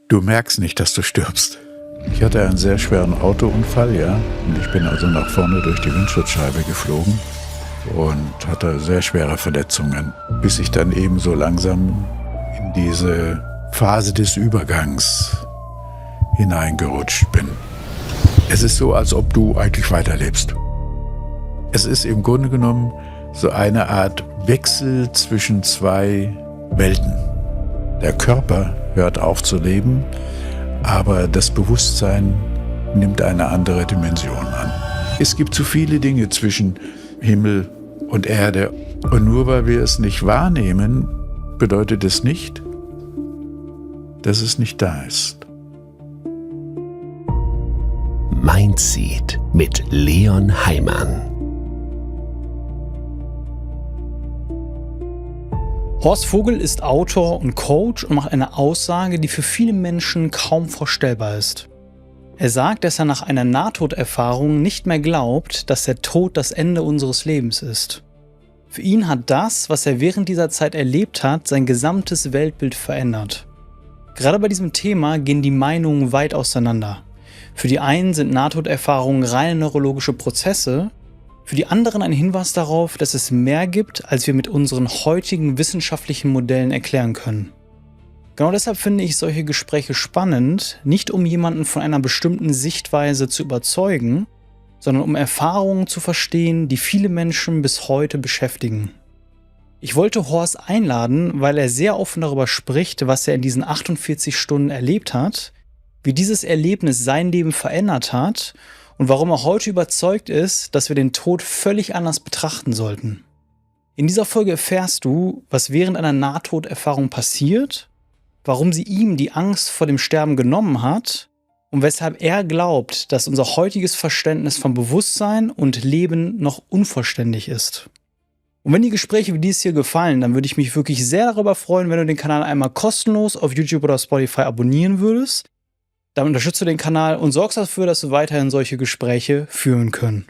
Du merkst nicht, dass du stirbst. Ich hatte einen sehr schweren Autounfall, ja. Und ich bin also nach vorne durch die Windschutzscheibe geflogen und hatte sehr schwere Verletzungen, bis ich dann eben so langsam in diese Phase des Übergangs hineingerutscht bin. Es ist so, als ob du eigentlich weiterlebst. Es ist im Grunde genommen so eine Art Wechsel zwischen zwei Welten. Der Körper hört auf zu leben, aber das Bewusstsein nimmt eine andere Dimension an. Es gibt zu viele Dinge zwischen Himmel und Erde. Und nur weil wir es nicht wahrnehmen, bedeutet es nicht, dass es nicht da ist. Mindseed mit Leon Heimann. Horst Vogel ist Autor und Coach und macht eine Aussage, die für viele Menschen kaum vorstellbar ist. Er sagt, dass er nach einer Nahtoderfahrung nicht mehr glaubt, dass der Tod das Ende unseres Lebens ist. Für ihn hat das, was er während dieser Zeit erlebt hat, sein gesamtes Weltbild verändert. Gerade bei diesem Thema gehen die Meinungen weit auseinander. Für die einen sind Nahtoderfahrungen reine neurologische Prozesse, für die anderen ein Hinweis darauf, dass es mehr gibt, als wir mit unseren heutigen wissenschaftlichen Modellen erklären können. Genau deshalb finde ich solche Gespräche spannend, nicht um jemanden von einer bestimmten Sichtweise zu überzeugen, sondern um Erfahrungen zu verstehen, die viele Menschen bis heute beschäftigen. Ich wollte Horst einladen, weil er sehr offen darüber spricht, was er in diesen 48 Stunden erlebt hat, wie dieses Erlebnis sein Leben verändert hat und warum er heute überzeugt ist, dass wir den Tod völlig anders betrachten sollten. In dieser Folge erfährst du, was während einer Nahtoderfahrung passiert, warum sie ihm die Angst vor dem Sterben genommen hat und weshalb er glaubt, dass unser heutiges Verständnis von Bewusstsein und Leben noch unvollständig ist. Und wenn die Gespräche wie dies hier gefallen, dann würde ich mich wirklich sehr darüber freuen, wenn du den Kanal einmal kostenlos auf YouTube oder Spotify abonnieren würdest. Damit unterstützt du den Kanal und sorgst dafür, dass wir weiterhin solche Gespräche führen können.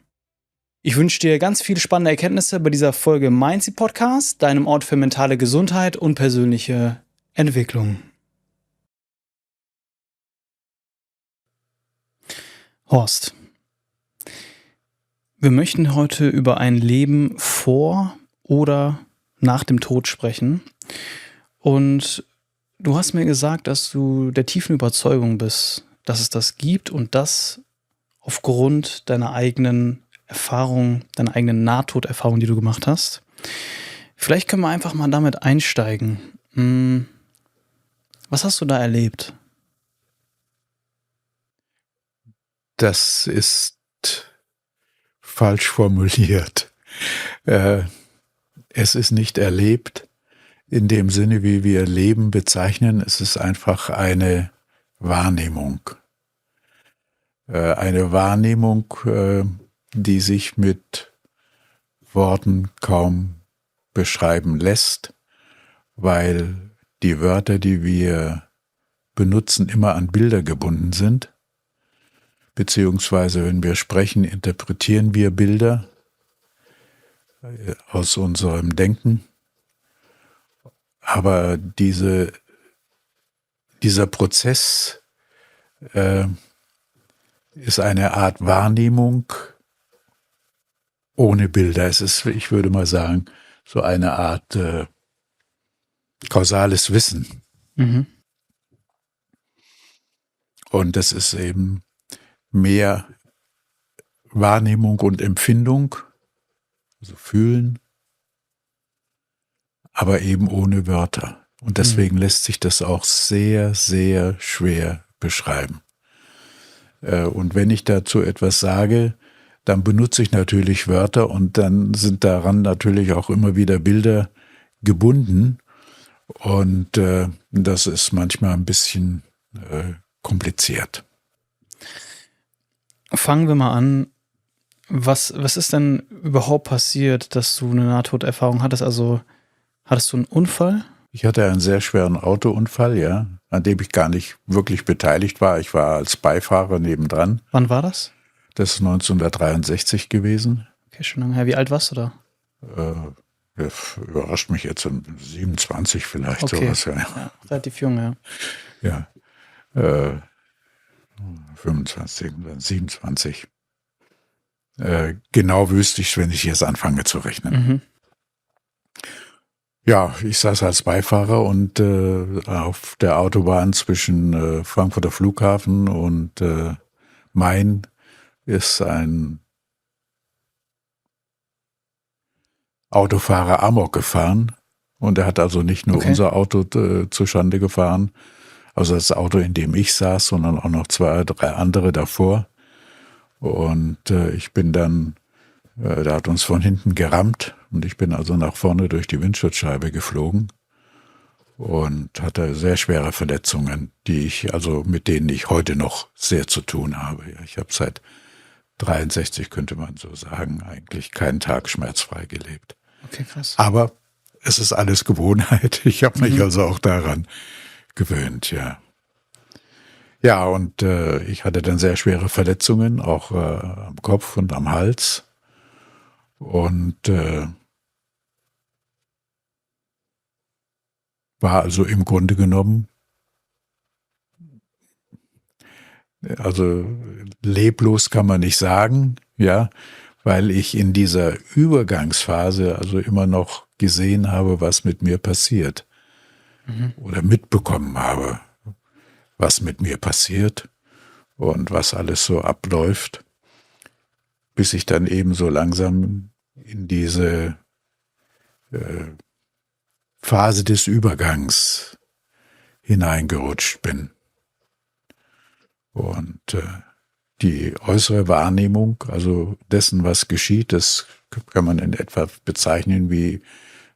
Ich wünsche dir ganz viele spannende Erkenntnisse bei dieser Folge Mindseed Podcast, deinem Ort für mentale Gesundheit und persönliche Entwicklung. Horst, wir möchten heute über ein Leben vor oder nach dem Tod sprechen. Und du hast mir gesagt, dass du der tiefen Überzeugung bist, dass es das gibt und das aufgrund deiner eigenen Erfahrung, deiner eigenen Nahtoderfahrung, die du gemacht hast. Vielleicht können wir einfach mal damit einsteigen. Was hast du da erlebt? Das ist falsch formuliert. Es ist nicht erlebt in dem Sinne, wie wir Leben bezeichnen. Es ist einfach eine Wahrnehmung. Eine Wahrnehmung, die sich mit Worten kaum beschreiben lässt, weil die Wörter, die wir benutzen, immer an Bilder gebunden sind. Beziehungsweise, wenn wir sprechen, interpretieren wir Bilder aus unserem Denken. Aber dieser Prozess ist eine Art Wahrnehmung ohne Bilder. Es ist, ich würde mal sagen, so eine Art kausales Wissen. Mhm. Und das ist eben mehr Wahrnehmung und Empfindung, also fühlen, aber eben ohne Wörter. Und deswegen lässt sich das auch sehr, sehr schwer beschreiben. Und wenn ich dazu etwas sage, dann benutze ich natürlich Wörter und dann sind daran natürlich auch immer wieder Bilder gebunden. Und das ist manchmal ein bisschen kompliziert. Fangen wir mal an. Was ist denn überhaupt passiert, dass du eine Nahtoderfahrung hattest? Also hattest du einen Unfall? Ich hatte einen sehr schweren Autounfall, ja, an dem ich gar nicht wirklich beteiligt war. Ich war als Beifahrer nebendran. Wann war das? Das ist 1963 gewesen. Okay, schon lange her. Wie alt warst du da? Überrascht mich jetzt, 27 vielleicht, Okay. sowas. Ja. Ja, relativ jung, ja. Ja. 25, 27. Genau wüsste ich, wenn ich jetzt anfange zu rechnen. Mhm. Ja, ich saß als Beifahrer und auf der Autobahn zwischen Frankfurter Flughafen und Main ist ein Autofahrer Amok gefahren. Und er hat also nicht nur unser Auto zustande gefahren, also das Auto, in dem ich saß, sondern auch noch 2, 3 andere davor. Und ich bin dann, der hat uns von hinten gerammt und ich bin also nach vorne durch die Windschutzscheibe geflogen und hatte sehr schwere Verletzungen, mit denen ich heute noch sehr zu tun habe. Ich habe seit 63, könnte man so sagen, eigentlich keinen Tag schmerzfrei gelebt. Okay, krass. Aber es ist alles Gewohnheit. Ich habe mich also auch daran gewöhnt, ja. Ja, und ich hatte dann sehr schwere Verletzungen, auch am Kopf und am Hals. Und war also im Grunde genommen, also leblos kann man nicht sagen, ja, weil ich in dieser Übergangsphase also immer noch gesehen habe, was mit mir passiert. Oder mitbekommen habe, was mit mir passiert und was alles so abläuft, bis ich dann eben so langsam in diese Phase des Übergangs hineingerutscht bin. Und die äußere Wahrnehmung, also dessen, was geschieht, das kann man in etwa bezeichnen wie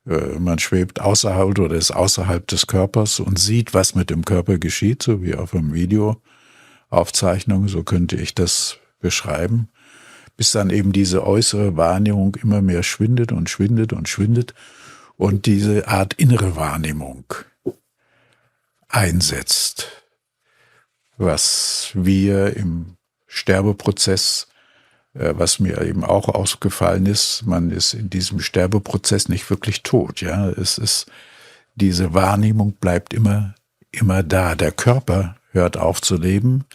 man schwebt außerhalb oder ist außerhalb des Körpers und sieht, was mit dem Körper geschieht, so wie auf einem Videoaufzeichnung, so könnte ich das beschreiben, bis dann eben diese äußere Wahrnehmung immer mehr schwindet und schwindet und schwindet und diese Art innere Wahrnehmung einsetzt, was wir im Sterbeprozess, was mir eben auch aufgefallen ist, man ist in diesem Sterbeprozess nicht wirklich tot, ja, es ist, diese Wahrnehmung bleibt immer da, der Körper hört auf zu leben,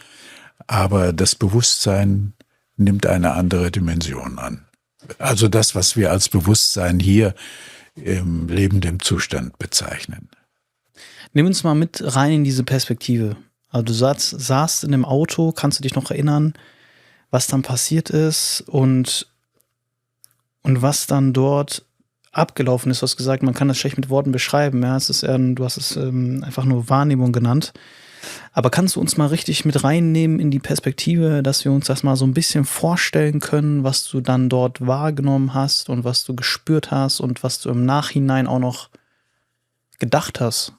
aber das Bewusstsein nimmt eine andere Dimension an. Also das, was wir als Bewusstsein hier im lebenden Zustand bezeichnen. Nimm uns mal mit rein in diese Perspektive. Also du saßt in dem Auto, kannst du dich noch erinnern, was dann passiert ist und was dann dort abgelaufen ist. Du hast gesagt, man kann das schlecht mit Worten beschreiben. Ja, es ist du hast es einfach nur Wahrnehmung genannt. Aber kannst du uns mal richtig mit reinnehmen in die Perspektive, dass wir uns das mal so ein bisschen vorstellen können, was du dann dort wahrgenommen hast und was du gespürt hast und was du im Nachhinein auch noch gedacht hast?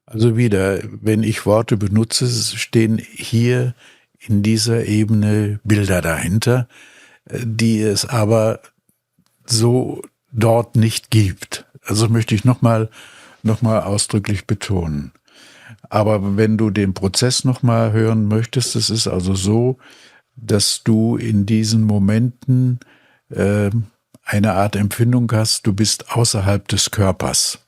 Also wieder, wenn ich Worte benutze, stehen hier in dieser Ebene Bilder dahinter, die es aber so dort nicht gibt. Also möchte ich noch mal ausdrücklich betonen. Aber wenn du den Prozess noch mal hören möchtest, es ist also so, dass du in diesen Momenten eine Art Empfindung hast, du bist außerhalb des Körpers.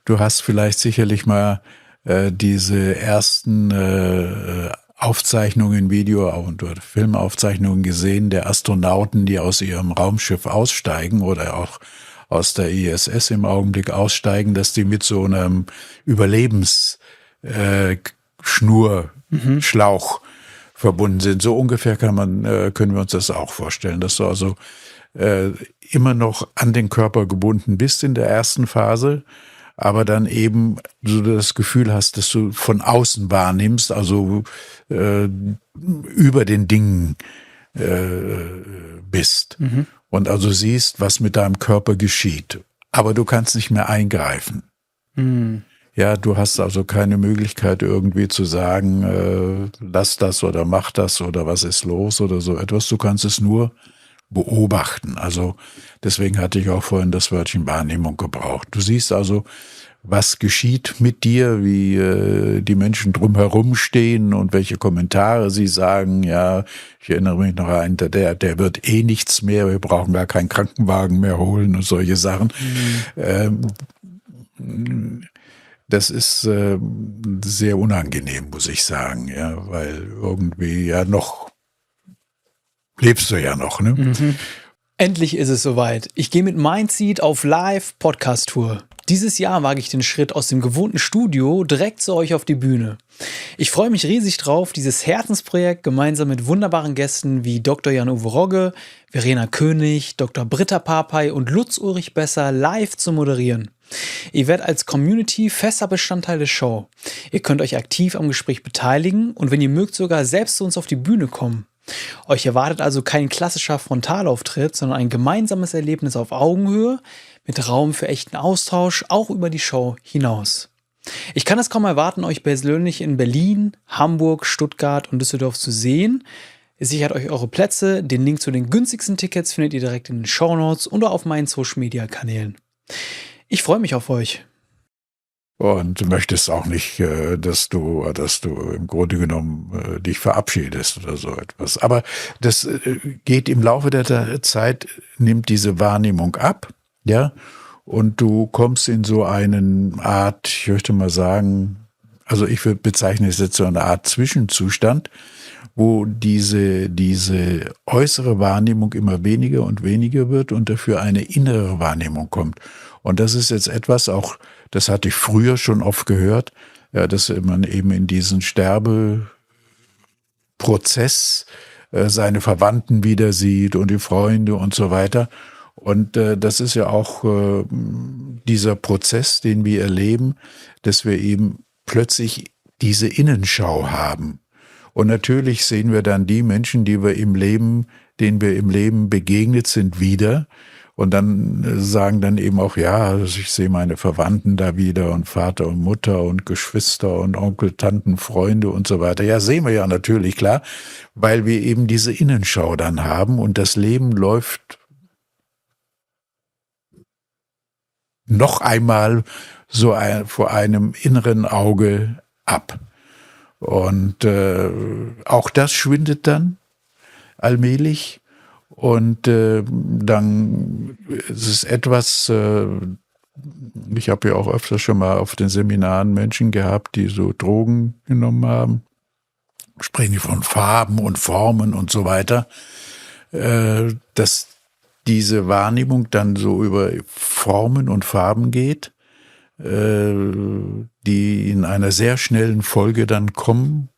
Du hast vielleicht sicherlich mal diese ersten Aufzeichnungen, Video- und Filmaufzeichnungen gesehen der Astronauten, die aus ihrem Raumschiff aussteigen oder auch aus der ISS im Augenblick aussteigen, dass die mit so einem Schlauch verbunden sind. So ungefähr können wir uns das auch vorstellen, dass du also immer noch an den Körper gebunden bist in der ersten Phase, aber dann eben so das Gefühl hast, dass du von außen wahrnimmst, also über den Dingen bist und also siehst, was mit deinem Körper geschieht. Aber du kannst nicht mehr eingreifen. Ja, du hast also keine Möglichkeit irgendwie zu sagen, lass das oder mach das oder was ist los oder so etwas. Du kannst es nur beobachten. Also deswegen hatte ich auch vorhin das Wörtchen Wahrnehmung gebraucht. Du siehst also, was geschieht mit dir, wie die Menschen drumherum stehen und welche Kommentare sie sagen. Ja, ich erinnere mich noch an der wird eh nichts mehr, wir brauchen gar keinen Krankenwagen mehr holen und solche Sachen. Das ist sehr unangenehm, muss ich sagen, ja, weil irgendwie ja noch lebst du ja noch, ne? Mhm. Endlich ist es soweit. Ich gehe mit Mindseed auf Live-Podcast-Tour. Dieses Jahr wage ich den Schritt aus dem gewohnten Studio direkt zu euch auf die Bühne. Ich freue mich riesig drauf, dieses Herzensprojekt gemeinsam mit wunderbaren Gästen wie Dr. Jan-Uwe Rogge, Verena König, Dr. Britta Papay und Lutz Ulrich Besser live zu moderieren. Ihr werdet als Community fester Bestandteil der Show. Ihr könnt euch aktiv am Gespräch beteiligen und wenn ihr mögt, sogar selbst zu uns auf die Bühne kommen. Euch erwartet also kein klassischer Frontalauftritt, sondern ein gemeinsames Erlebnis auf Augenhöhe mit Raum für echten Austausch, auch über die Show hinaus. Ich kann es kaum erwarten, euch persönlich in Berlin, Hamburg, Stuttgart und Düsseldorf zu sehen. Ihr sichert euch eure Plätze, den Link zu den günstigsten Tickets findet ihr direkt in den Shownotes oder auf meinen Social-Media-Kanälen. Ich freue mich auf euch. Und du möchtest auch nicht, dass du im Grunde genommen dich verabschiedest oder so etwas. Aber das geht im Laufe der Zeit, nimmt diese Wahrnehmung ab, ja, und du kommst in so eine Art, ich möchte mal sagen, also ich würde bezeichnen es jetzt so eine Art Zwischenzustand, wo diese äußere Wahrnehmung immer weniger und weniger wird und dafür eine innere Wahrnehmung kommt. Und das ist jetzt etwas auch, das hatte ich früher schon oft gehört, ja, dass man eben in diesen Sterbeprozess seine Verwandten wieder sieht und die Freunde und so weiter. Und das ist ja auch dieser Prozess, den wir erleben, dass wir eben plötzlich diese Innenschau haben. Und natürlich sehen wir dann die Menschen, denen wir im Leben begegnet sind, wieder. Und dann sagen dann eben auch, ja, also ich sehe meine Verwandten da wieder und Vater und Mutter und Geschwister und Onkel, Tanten, Freunde und so weiter. Ja, sehen wir ja natürlich, klar, weil wir eben diese Innenschau dann haben und das Leben läuft noch einmal so vor einem inneren Auge ab. Und auch das schwindet dann allmählich. Und dann ist es etwas, ich habe ja auch öfter schon mal auf den Seminaren Menschen gehabt, die so Drogen genommen haben, sprechen von Farben und Formen und so weiter, dass diese Wahrnehmung dann so über Formen und Farben geht, die in einer sehr schnellen Folge dann kommen,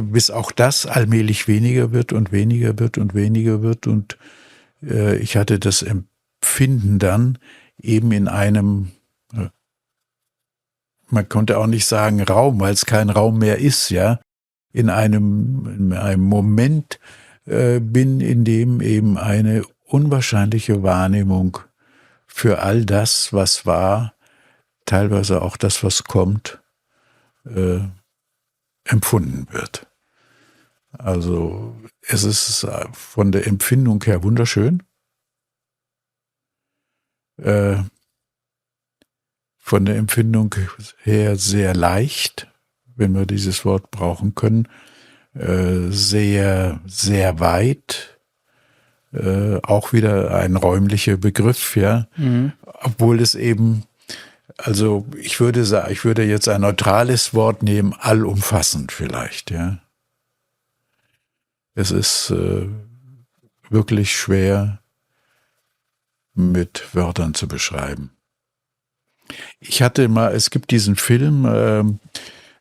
bis auch das allmählich weniger wird und weniger wird und weniger wird. Und ich hatte das Empfinden dann eben in einem, man konnte auch nicht sagen Raum, weil es kein Raum mehr ist, ja, in einem Moment bin, in dem eben eine unwahrscheinliche Wahrnehmung für all das, was war, teilweise auch das, was kommt, empfunden wird. Also es ist von der Empfindung her wunderschön, von der Empfindung her sehr leicht, wenn wir dieses Wort brauchen können, sehr, sehr weit, auch wieder ein räumlicher Begriff, ja, obwohl es eben, also ich würde sagen, ich würde jetzt ein neutrales Wort nehmen, allumfassend vielleicht, ja. Es ist wirklich schwer mit Wörtern zu beschreiben. Ich hatte mal, es gibt diesen Film,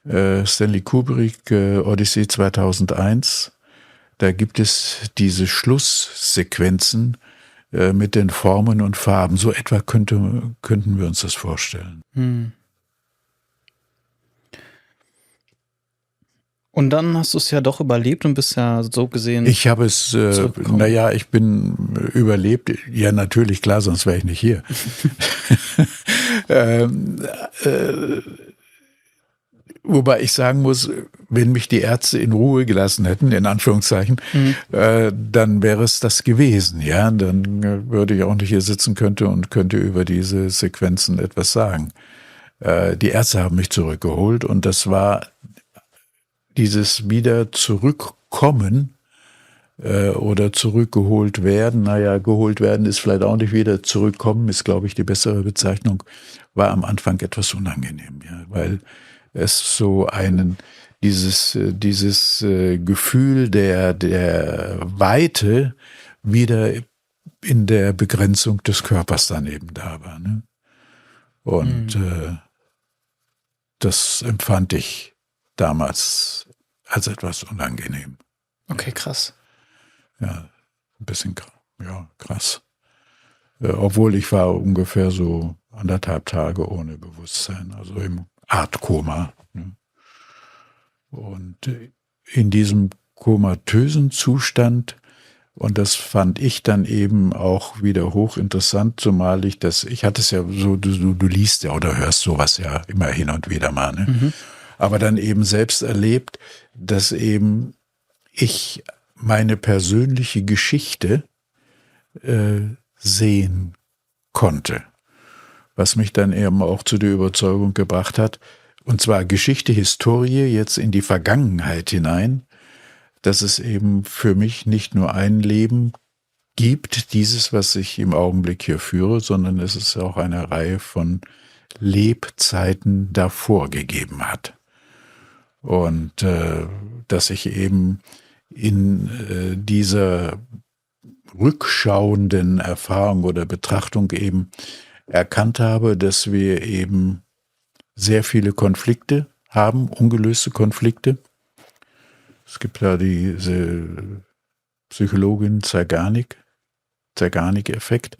Stanley Kubrick, Odyssee 2001, da gibt es diese Schlusssequenzen mit den Formen und Farben. So etwa könnten wir uns das vorstellen. Und dann hast du es ja doch überlebt und bist ja so gesehen. Ich habe es, ich bin überlebt. Ja, natürlich, klar, sonst wäre ich nicht hier. Wobei ich sagen muss, wenn mich die Ärzte in Ruhe gelassen hätten, in Anführungszeichen, dann wäre es das gewesen. Ja, dann würde ich auch nicht hier sitzen könnte über diese Sequenzen etwas sagen. Die Ärzte haben mich zurückgeholt und das war dieses wieder zurückkommen oder zurückgeholt werden. Naja, geholt werden ist vielleicht auch nicht wieder, zurückkommen ist, glaube ich, die bessere Bezeichnung, war am Anfang etwas unangenehm, ja, weil es so dieses Gefühl der Weite wieder in der Begrenzung des Körpers dann eben da war. Ne? Und das empfand ich damals als etwas unangenehm. Okay, krass. Ja, ein bisschen krass. Obwohl ich war ungefähr so 1,5 Tage ohne Bewusstsein, also im Art Koma. Ne? Und in diesem komatösen Zustand, und das fand ich dann eben auch wieder hochinteressant, zumal ich hatte es ja so, du liest ja oder hörst sowas ja immer hin und wieder mal, ne? Aber dann eben selbst erlebt, dass eben ich meine persönliche Geschichte sehen konnte, was mich dann eben auch zu der Überzeugung gebracht hat, und zwar Geschichte, Historie jetzt in die Vergangenheit hinein, dass es eben für mich nicht nur ein Leben gibt, dieses, was ich im Augenblick hier führe, sondern es ist auch eine Reihe von Lebzeiten davor gegeben hat. Und dass ich eben in dieser rückschauenden Erfahrung oder Betrachtung eben erkannt habe, dass wir eben sehr viele Konflikte haben, ungelöste Konflikte. Es gibt da diese Psychologin Zeigarnik-Effekt,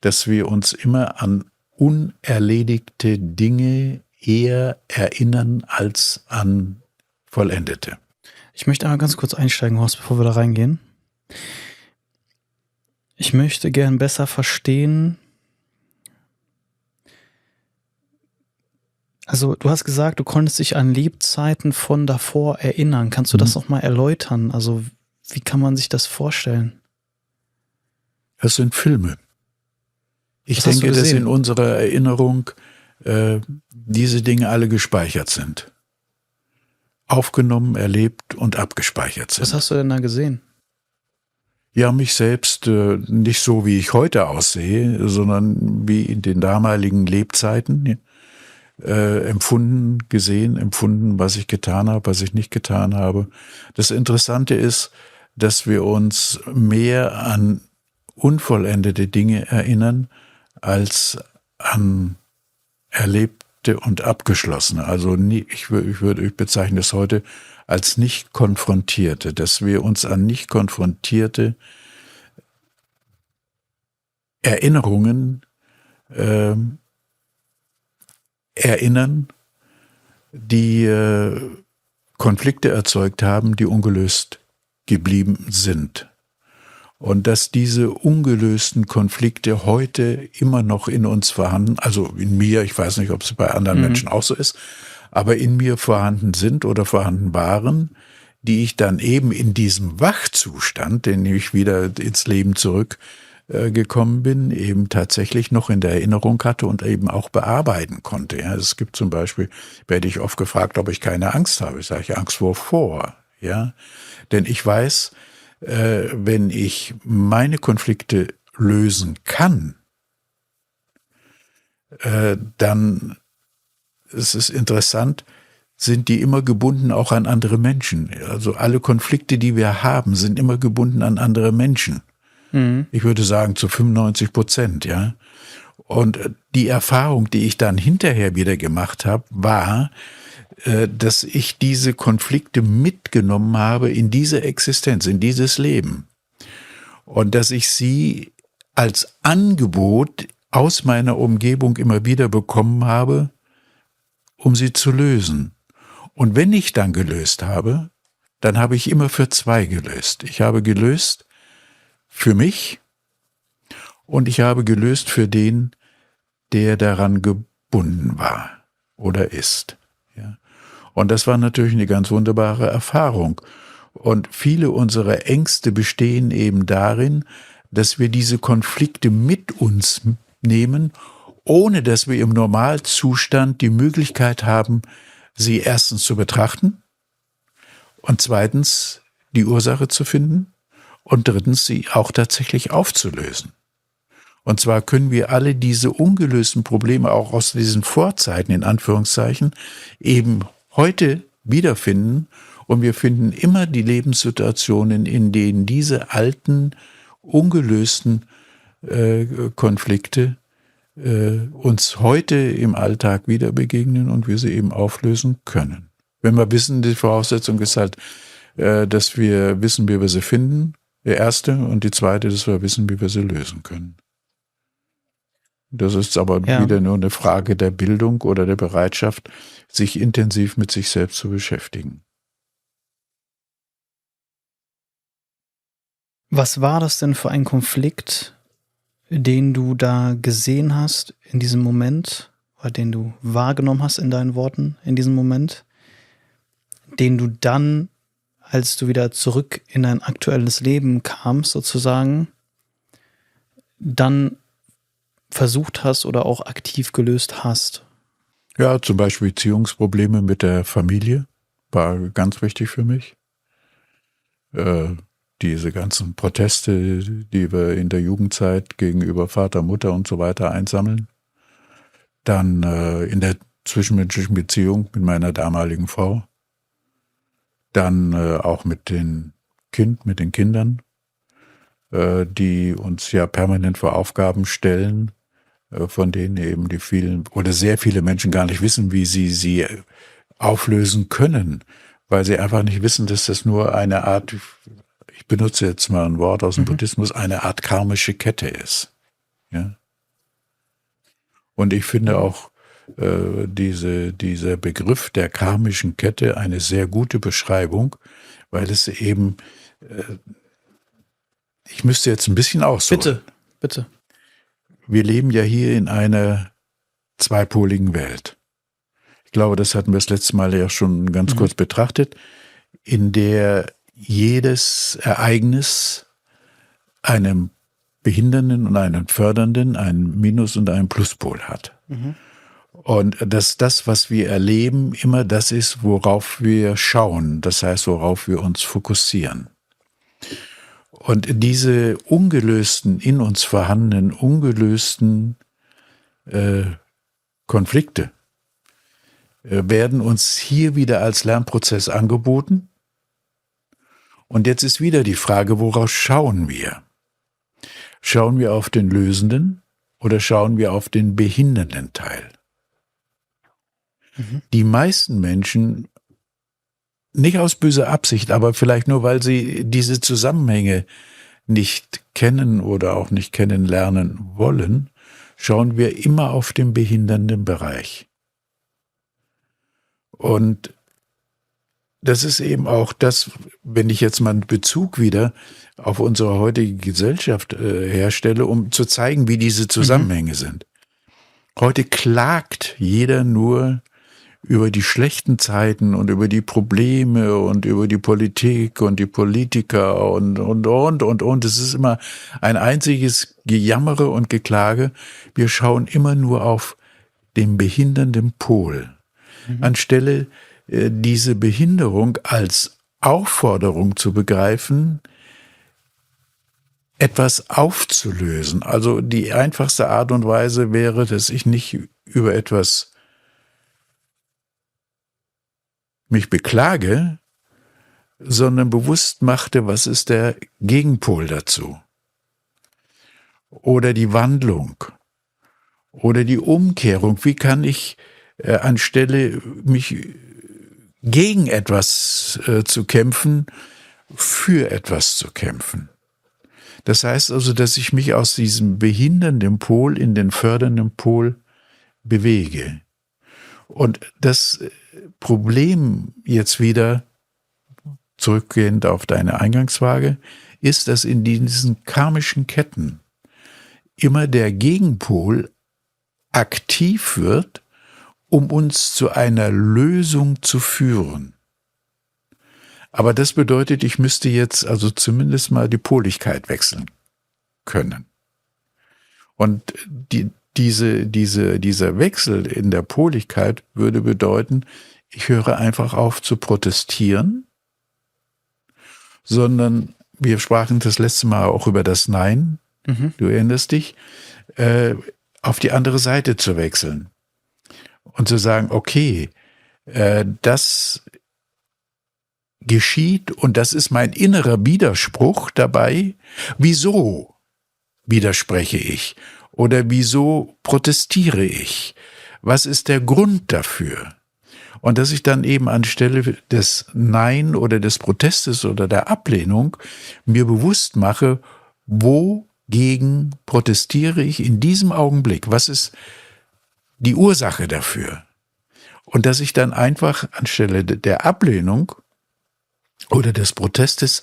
dass wir uns immer an unerledigte Dinge eher erinnern als an vollendete. Ich möchte einmal ganz kurz einsteigen, Horst, bevor wir da reingehen. Ich möchte gern besser verstehen. Also du hast gesagt, du konntest dich an Lebzeiten von davor erinnern. Kannst du das noch mal erläutern? Also wie kann man sich das vorstellen? Es sind Filme. Ich Was hast denke, du dass gesehen? in unserer Erinnerung diese Dinge alle gespeichert sind. Aufgenommen, erlebt und abgespeichert sind. Was hast du denn da gesehen? Ja, mich selbst nicht so, wie ich heute aussehe, sondern wie in den damaligen Lebzeiten empfunden, was ich getan habe, was ich nicht getan habe. Das Interessante ist, dass wir uns mehr an unvollendete Dinge erinnern, als an erlebte und abgeschlossene. Also ich bezeichne es heute als nicht konfrontierte, dass wir uns an nicht konfrontierte Erinnerungen erinnern, die Konflikte erzeugt haben, die ungelöst geblieben sind. Und dass diese ungelösten Konflikte heute immer noch in uns vorhanden, also in mir, ich weiß nicht, ob es bei anderen Menschen auch so ist, aber in mir vorhanden sind oder vorhanden waren, die ich dann eben in diesem Wachzustand, den ich wieder ins Leben zurückgekommen bin, eben tatsächlich noch in der Erinnerung hatte und eben auch bearbeiten konnte. Ja, es gibt zum Beispiel, werde ich oft gefragt, ob ich keine Angst habe. Ich sage, Angst wovor? Ja, denn ich weiß, wenn ich meine Konflikte lösen kann, dann ist es interessant, sind die immer gebunden auch an andere Menschen. Also alle Konflikte, die wir haben, sind immer gebunden an andere Menschen. Ich würde sagen zu 95%, ja. Und die Erfahrung, die ich dann hinterher wieder gemacht habe, war, dass ich diese Konflikte mitgenommen habe in diese Existenz, in dieses Leben. Und dass ich sie als Angebot aus meiner Umgebung immer wieder bekommen habe, um sie zu lösen. Und wenn ich dann gelöst habe, dann habe ich immer für zwei gelöst. Ich habe gelöst für mich und ich habe gelöst für den, der daran gebunden war oder ist. Ja. Und das war natürlich eine ganz wunderbare Erfahrung. Und viele unserer Ängste bestehen eben darin, dass wir diese Konflikte mit uns nehmen, ohne dass wir im Normalzustand die Möglichkeit haben, sie erstens zu betrachten und zweitens die Ursache zu finden und drittens sie auch tatsächlich aufzulösen. Und zwar können wir alle diese ungelösten Probleme auch aus diesen Vorzeiten, in Anführungszeichen, eben heute wiederfinden. Und wir finden immer die Lebenssituationen, in denen diese alten, ungelösten Konflikte uns heute im Alltag wieder begegnen und wir sie eben auflösen können. Wenn wir wissen, die Voraussetzung ist halt, dass wir wissen, wie wir sie finden, der erste, und die zweite, dass wir wissen, wie wir sie lösen können. Das ist aber wieder nur eine Frage der Bildung oder der Bereitschaft, sich intensiv mit sich selbst zu beschäftigen. Was war das denn für ein Konflikt, den du da gesehen hast in diesem Moment, oder den du wahrgenommen hast in deinen Worten in diesem Moment, den du dann, als du wieder zurück in dein aktuelles Leben kamst, sozusagen, dann versucht hast oder auch aktiv gelöst hast? Ja, zum Beispiel Beziehungsprobleme mit der Familie war ganz wichtig für mich. Diese ganzen Proteste, die wir in der Jugendzeit gegenüber Vater, Mutter und so weiter einsammeln. Dann in der zwischenmenschlichen Beziehung mit meiner damaligen Frau. Dann auch mit den Kindern, die uns ja permanent vor Aufgaben stellen, von denen eben die vielen oder sehr viele Menschen gar nicht wissen, wie sie auflösen können, weil sie einfach nicht wissen, dass das nur eine Art, ich benutze jetzt mal ein Wort aus dem Buddhismus, eine Art karmische Kette ist. Ja? Und ich finde auch dieser Begriff der karmischen Kette eine sehr gute Beschreibung, weil es eben, ich müsste jetzt ein bisschen ausholen. Bitte. Wir leben ja hier in einer zweipoligen Welt. Ich glaube, das hatten wir das letzte Mal ja schon ganz kurz betrachtet, in der jedes Ereignis einem behindernden und einen fördernden, einen Minus- und einen Pluspol hat. Und dass das, was wir erleben, immer das ist, worauf wir schauen, das heißt, worauf wir uns fokussieren. Und diese ungelösten, in uns vorhandenen, ungelösten Konflikte werden uns hier wieder als Lernprozess angeboten. Und jetzt ist wieder die Frage, woraus schauen wir? Schauen wir auf den lösenden oder schauen wir auf den behindernden Teil? Die meisten Menschen, nicht aus böser Absicht, aber vielleicht nur, weil sie diese Zusammenhänge nicht kennen oder auch nicht kennenlernen wollen, schauen wir immer auf den behindernden Bereich. Und das ist eben auch das, wenn ich jetzt mal einen Bezug wieder auf unsere heutige Gesellschaft herstelle, um zu zeigen, wie diese Zusammenhänge sind. Heute klagt jeder nur über die schlechten Zeiten und über die Probleme und über die Politik und die Politiker und. Es ist immer ein einziges Gejammere und Geklage. Wir schauen immer nur auf den behindernden Pol. Anstelle diese Behinderung als Aufforderung zu begreifen, etwas aufzulösen. Also die einfachste Art und Weise wäre, dass ich nicht über etwas mich beklage, sondern bewusst machte, was ist der Gegenpol dazu? Oder die Wandlung oder die Umkehrung. Wie kann ich anstelle mich gegen etwas zu kämpfen, für etwas zu kämpfen? Das heißt also, dass ich mich aus diesem behindernden Pol in den fördernden Pol bewege. Und das Problem jetzt wieder, zurückgehend auf deine Eingangsfrage, ist, dass in diesen karmischen Ketten immer der Gegenpol aktiv wird, um uns zu einer Lösung zu führen. Aber das bedeutet, ich müsste jetzt also zumindest mal die Poligkeit wechseln können. Und dieser Wechsel in der Poligkeit würde bedeuten, ich höre einfach auf zu protestieren, sondern wir sprachen das letzte Mal auch über das Nein, du erinnerst dich, auf die andere Seite zu wechseln und zu sagen, okay, das geschieht und das ist mein innerer Widerspruch dabei. Wieso widerspreche ich? Oder wieso protestiere ich? Was ist der Grund dafür? Und dass ich dann eben anstelle des Nein oder des Protestes oder der Ablehnung mir bewusst mache, wogegen protestiere ich in diesem Augenblick? Was ist die Ursache dafür? Und dass ich dann einfach anstelle der Ablehnung oder des Protestes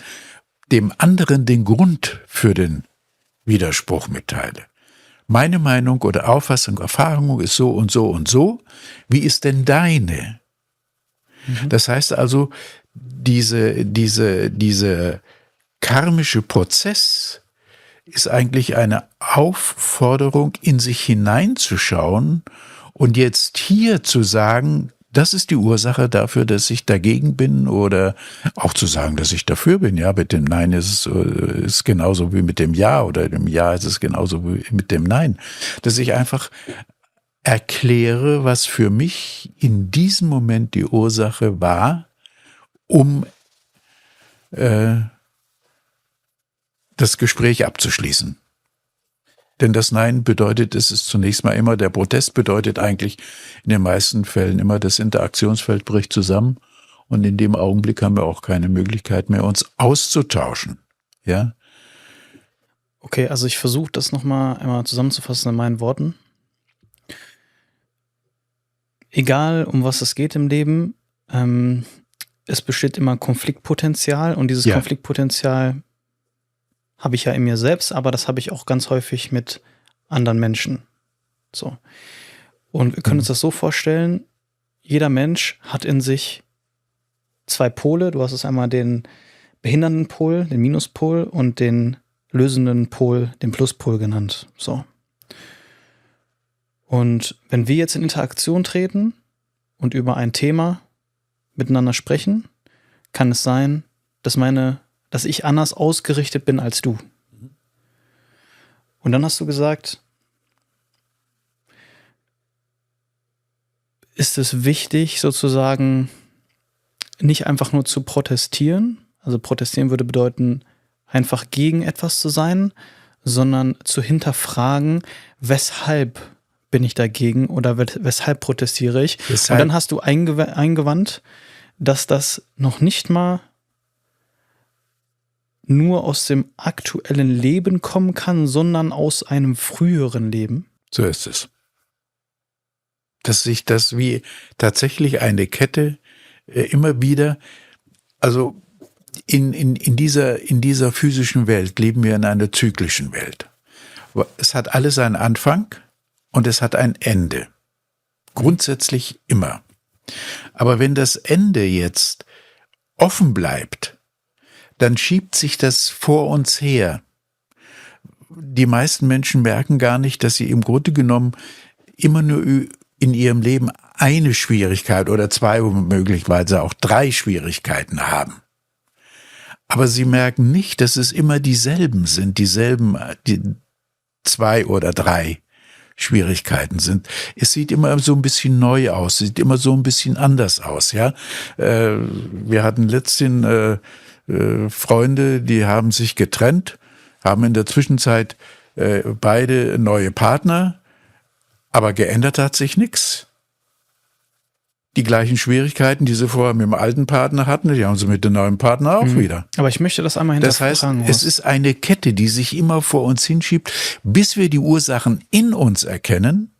dem anderen den Grund für den Widerspruch mitteile. Meine Meinung oder Auffassung, Erfahrung ist so und so und so. Wie ist denn deine? Das heißt also, diese karmische Prozess ist eigentlich eine Aufforderung, in sich hineinzuschauen und jetzt hier zu sagen, das ist die Ursache dafür, dass ich dagegen bin, oder auch zu sagen, dass ich dafür bin. Ja, mit dem Nein ist es genauso wie mit dem Ja, oder dem Ja ist es genauso wie mit dem Nein. Dass ich einfach erkläre, was für mich in diesem Moment die Ursache war, um das Gespräch abzuschließen. Denn das Nein bedeutet, es ist zunächst mal immer, der Protest bedeutet eigentlich in den meisten Fällen immer, das Interaktionsfeld bricht zusammen und in dem Augenblick haben wir auch keine Möglichkeit mehr, uns auszutauschen. Ja? Okay, also ich versuche das nochmal einmal zusammenzufassen in meinen Worten. Egal, um was es geht im Leben, es besteht immer Konfliktpotenzial und dieses Konfliktpotenzial habe ich ja in mir selbst, aber das habe ich auch ganz häufig mit anderen Menschen. So. Und wir können uns das so vorstellen, jeder Mensch hat in sich zwei Pole. Du hast es einmal den behindernden Pol, den Minuspol, und den lösenden Pol, den Pluspol genannt. So. Und wenn wir jetzt in Interaktion treten und über ein Thema miteinander sprechen, kann es sein, dass ich anders ausgerichtet bin als du. Und dann hast du gesagt, ist es wichtig, sozusagen nicht einfach nur zu protestieren. Also protestieren würde bedeuten, einfach gegen etwas zu sein, sondern zu hinterfragen, weshalb bin ich dagegen oder weshalb protestiere ich. Und dann hast du eingewandt, dass das noch nicht mal nur aus dem aktuellen Leben kommen kann, sondern aus einem früheren Leben. So ist es. Dass sich das wie tatsächlich eine Kette immer wieder, also in dieser physischen Welt leben wir in einer zyklischen Welt. Es hat alles einen Anfang und es hat ein Ende. Grundsätzlich immer. Aber wenn das Ende jetzt offen bleibt, dann schiebt sich das vor uns her. Die meisten Menschen merken gar nicht, dass sie im Grunde genommen immer nur in ihrem Leben eine Schwierigkeit oder zwei, möglicherweise auch 3 Schwierigkeiten haben. Aber sie merken nicht, dass es immer dieselben sind, die 2 oder 3 Schwierigkeiten sind. Es sieht immer so ein bisschen neu aus, sieht immer so ein bisschen anders aus. Ja, wir hatten letztens Freunde, die haben sich getrennt, haben in der Zwischenzeit beide neue Partner, aber geändert hat sich nichts. Die gleichen Schwierigkeiten, die sie vorher mit dem alten Partner hatten, die haben sie mit dem neuen Partner auch wieder. Aber ich möchte das einmal hinterfragen. Das heißt, es ist eine Kette, die sich immer vor uns hinschiebt, bis wir die Ursachen in uns erkennen.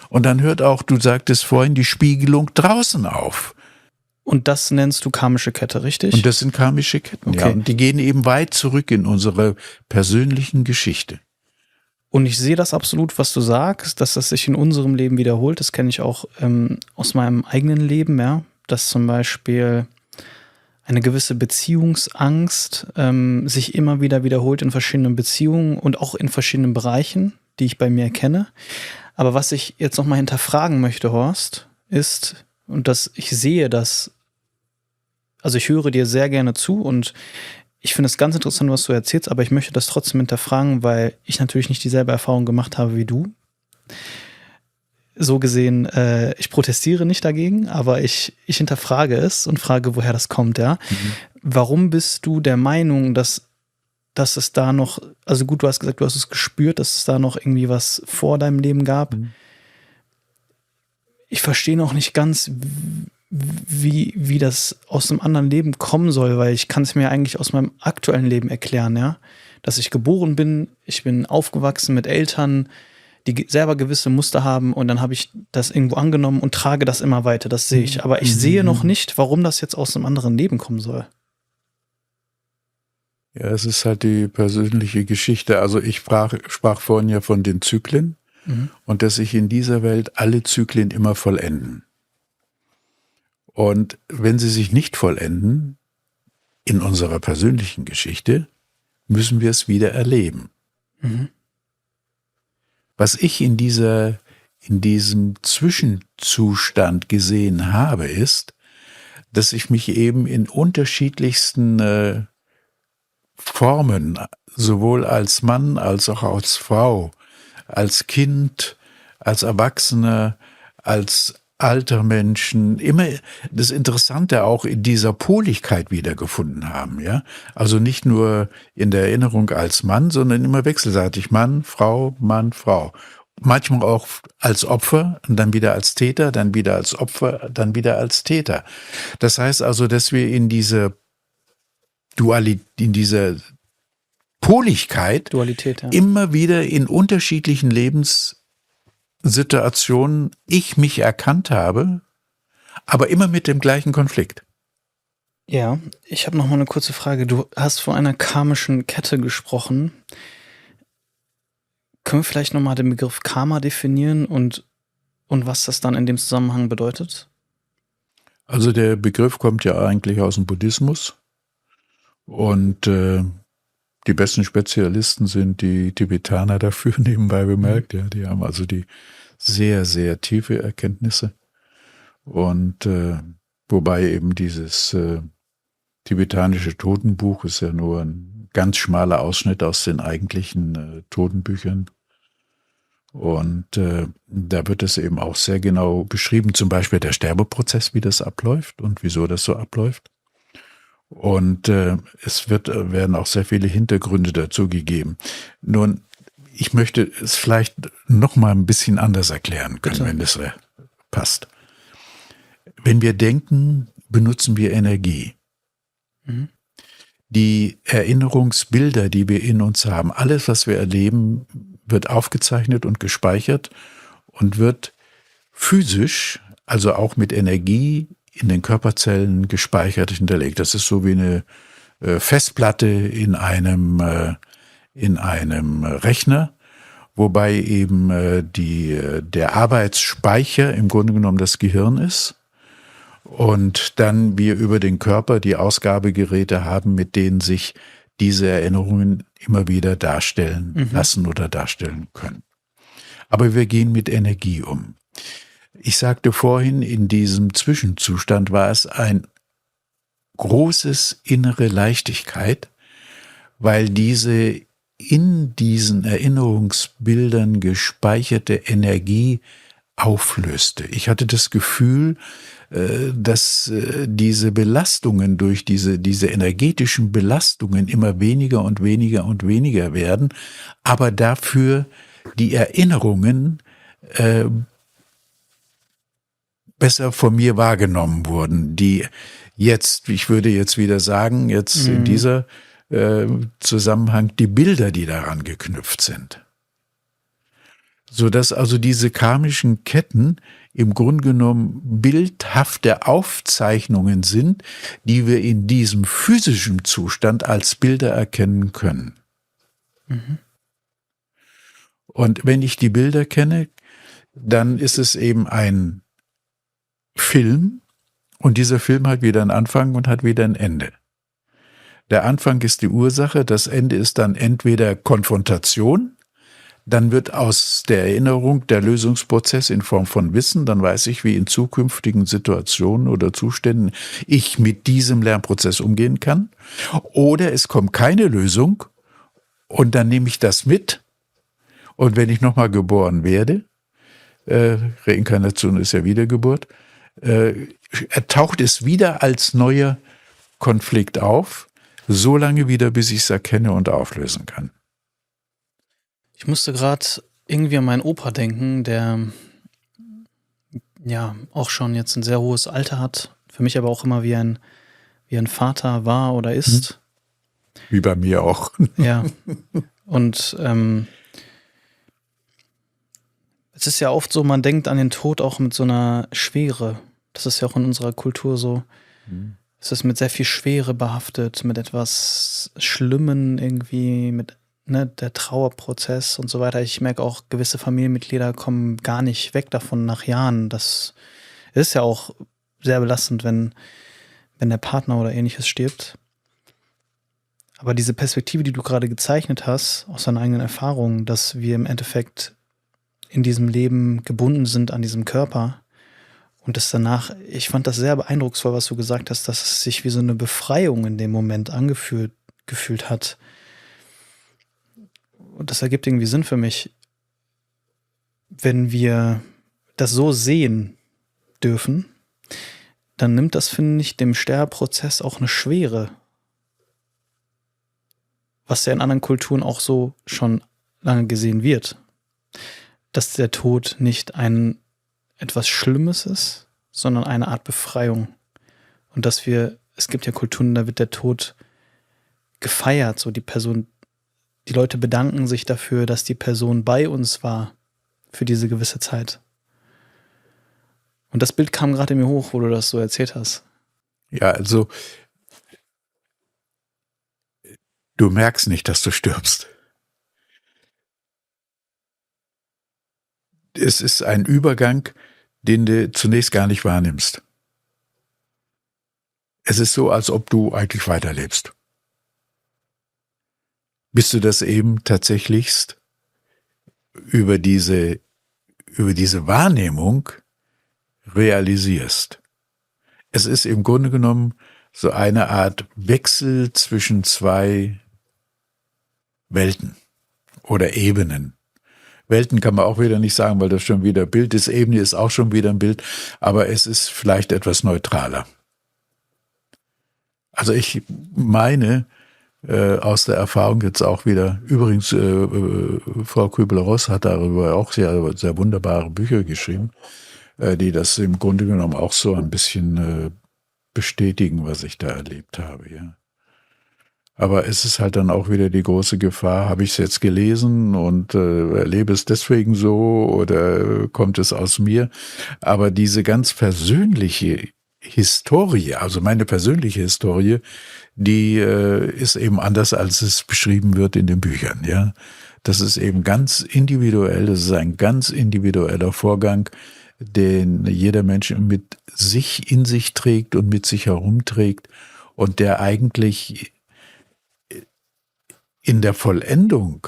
Und dann hört auch, du sagtest vorhin, die Spiegelung draußen auf. Und das nennst du karmische Kette, richtig? Und das sind karmische Ketten, okay. Ja. Und die gehen eben weit zurück in unsere persönlichen Geschichte. Und ich sehe das absolut, was du sagst, dass das sich in unserem Leben wiederholt. Das kenne ich auch aus meinem eigenen Leben, ja. Dass zum Beispiel eine gewisse Beziehungsangst sich immer wieder wiederholt in verschiedenen Beziehungen und auch in verschiedenen Bereichen, die ich bei mir kenne. Aber was ich jetzt nochmal hinterfragen möchte, Horst, ist, und dass ich sehe, dass, also ich höre dir sehr gerne zu und ich finde es ganz interessant, was du erzählst, aber ich möchte das trotzdem hinterfragen, weil ich natürlich nicht dieselbe Erfahrung gemacht habe wie du. So gesehen, ich protestiere nicht dagegen, aber ich hinterfrage es und frage, woher das kommt, ja. Warum bist du der Meinung, dass es da noch, also gut, du hast gesagt, du hast es gespürt, dass es da noch irgendwie was vor deinem Leben gab. Ich verstehe noch nicht ganz, wie das aus einem anderen Leben kommen soll, weil ich kann es mir eigentlich aus meinem aktuellen Leben erklären, ja. Dass ich geboren bin, ich bin aufgewachsen mit Eltern, die selber gewisse Muster haben und dann habe ich das irgendwo angenommen und trage das immer weiter, das sehe ich. Aber ich sehe noch nicht, warum das jetzt aus einem anderen Leben kommen soll. Ja, es ist halt die persönliche Geschichte. Also ich sprach vorhin ja von den Zyklen und dass sich in dieser Welt alle Zyklen immer vollenden. Und wenn sie sich nicht vollenden, in unserer persönlichen Geschichte, müssen wir es wieder erleben. Was ich in diesem Zwischenzustand gesehen habe, ist, dass ich mich eben in unterschiedlichsten Formen, sowohl als Mann als auch als Frau, als Kind, als Erwachsener, als alter Menschen, immer das Interessante auch in dieser Poligkeit wiedergefunden haben, ja. Also nicht nur in der Erinnerung als Mann, sondern immer wechselseitig Mann, Frau, Mann, Frau. Manchmal auch als Opfer und dann wieder als Täter, dann wieder als Opfer, dann wieder als Täter. Das heißt also, dass wir in dieser Poligkeit Dualität, ja. immer wieder in unterschiedlichen Lebenssituationen ich mich erkannt habe, aber immer mit dem gleichen Konflikt. Ja, ich habe noch mal eine kurze Frage. Du hast von einer karmischen Kette gesprochen. Können wir vielleicht noch mal den Begriff Karma definieren und was das dann in dem Zusammenhang bedeutet? Also der Begriff kommt ja eigentlich aus dem Buddhismus und die besten Spezialisten sind die Tibetaner dafür, nebenbei bemerkt. Ja, die haben also die sehr, sehr tiefe Erkenntnisse. Und wobei eben dieses tibetanische Totenbuch ist ja nur ein ganz schmaler Ausschnitt aus den eigentlichen Totenbüchern. Und da wird es eben auch sehr genau beschrieben, zum Beispiel der Sterbeprozess, wie das abläuft und wieso das so abläuft. Und es werden auch sehr viele Hintergründe dazu gegeben. Nun, ich möchte es vielleicht noch mal ein bisschen anders erklären können, wenn das passt. Wenn wir denken, benutzen wir Energie. Die Erinnerungsbilder, die wir in uns haben, alles, was wir erleben, wird aufgezeichnet und gespeichert und wird physisch, also auch mit Energie, in den Körperzellen gespeichert, hinterlegt. Das ist so wie eine Festplatte in einem Rechner, wobei eben der Arbeitsspeicher im Grunde genommen das Gehirn ist und dann wir über den Körper die Ausgabegeräte haben, mit denen sich diese Erinnerungen immer wieder darstellen lassen oder darstellen können. Aber wir gehen mit Energie um. Ich sagte vorhin, in diesem Zwischenzustand war es ein großes innere Leichtigkeit, weil diese in diesen Erinnerungsbildern gespeicherte Energie auflöste. Ich hatte das Gefühl, dass diese Belastungen durch diese energetischen Belastungen immer weniger und weniger und weniger werden, aber dafür die Erinnerungen besser von mir wahrgenommen wurden, die jetzt, ich würde jetzt wieder sagen, jetzt in dieser Zusammenhang die Bilder, die daran geknüpft sind. Sodass also diese karmischen Ketten im Grunde genommen bildhafte Aufzeichnungen sind, die wir in diesem physischen Zustand als Bilder erkennen können. Und wenn ich die Bilder kenne, dann ist es eben ein Film und dieser Film hat wieder einen Anfang und hat wieder ein Ende. Der Anfang ist die Ursache, das Ende ist dann entweder Konfrontation, Dann wird aus der Erinnerung der Lösungsprozess in Form von Wissen, dann weiß ich, wie in zukünftigen Situationen oder Zuständen ich mit diesem Lernprozess umgehen kann. Oder es kommt keine Lösung und dann nehme ich das mit. Und wenn ich nochmal geboren werde, Reinkarnation ist ja Wiedergeburt, taucht es wieder als neuer Konflikt auf, so lange wieder, bis ich es erkenne und auflösen kann. Ich musste gerade irgendwie an meinen Opa denken, der ja auch schon jetzt ein sehr hohes Alter hat. Für mich aber auch immer wie ein Vater war oder ist. Wie bei mir auch. Ja. Und es ist ja oft so, man denkt an den Tod auch mit so einer Schwere. Das ist ja auch in unserer Kultur so. Es ist mit sehr viel Schwere behaftet, mit etwas Schlimmen irgendwie, mit der Trauerprozess und so weiter. Ich merke auch, gewisse Familienmitglieder kommen gar nicht weg davon nach Jahren. Das ist ja auch sehr belastend, wenn der Partner oder ähnliches stirbt. Aber diese Perspektive, die du gerade gezeichnet hast, aus deinen eigenen Erfahrungen, dass wir im Endeffekt in diesem Leben gebunden sind an diesem Körper und das danach, ich fand das sehr beeindrucksvoll, was du gesagt hast, dass es sich wie so eine Befreiung in dem Moment gefühlt hat. Und das ergibt irgendwie Sinn für mich, wenn wir das so sehen dürfen, dann nimmt das, finde ich, dem Sterbeprozess auch eine Schwere. Was ja in anderen Kulturen auch so schon lange gesehen wird. Dass der Tod nicht etwas Schlimmes ist, sondern eine Art Befreiung. Und es gibt ja Kulturen, da wird der Tod gefeiert, so die Leute bedanken sich dafür, dass die Person bei uns war für diese gewisse Zeit. Und das Bild kam gerade in mir hoch, wo du das so erzählt hast. Ja, also du merkst nicht, dass du stirbst. Es ist ein Übergang, den du zunächst gar nicht wahrnimmst. Es ist so, als ob du eigentlich weiterlebst. Bis du das eben tatsächlich über diese Wahrnehmung realisierst. Es ist im Grunde genommen so eine Art Wechsel zwischen zwei Welten oder Ebenen. Welten kann man auch wieder nicht sagen, weil das schon wieder Bild ist. Ebene ist auch schon wieder ein Bild, aber es ist vielleicht etwas neutraler. Also ich meine, aus der Erfahrung jetzt auch wieder, übrigens, Frau Kübler-Ross hat darüber auch sehr, sehr wunderbare Bücher geschrieben, die das im Grunde genommen auch so ein bisschen bestätigen, was ich da erlebt habe, ja. Aber es ist halt dann auch wieder die große Gefahr, habe ich es jetzt gelesen und erlebe es deswegen so oder kommt es aus mir? Aber diese ganz persönliche Historie, also meine persönliche Historie, die ist eben anders, als es beschrieben wird in den Büchern, ja. Das ist eben ganz individuell, das ist ein ganz individueller Vorgang, den jeder Mensch mit sich in sich trägt und mit sich herumträgt und der eigentlich in der Vollendung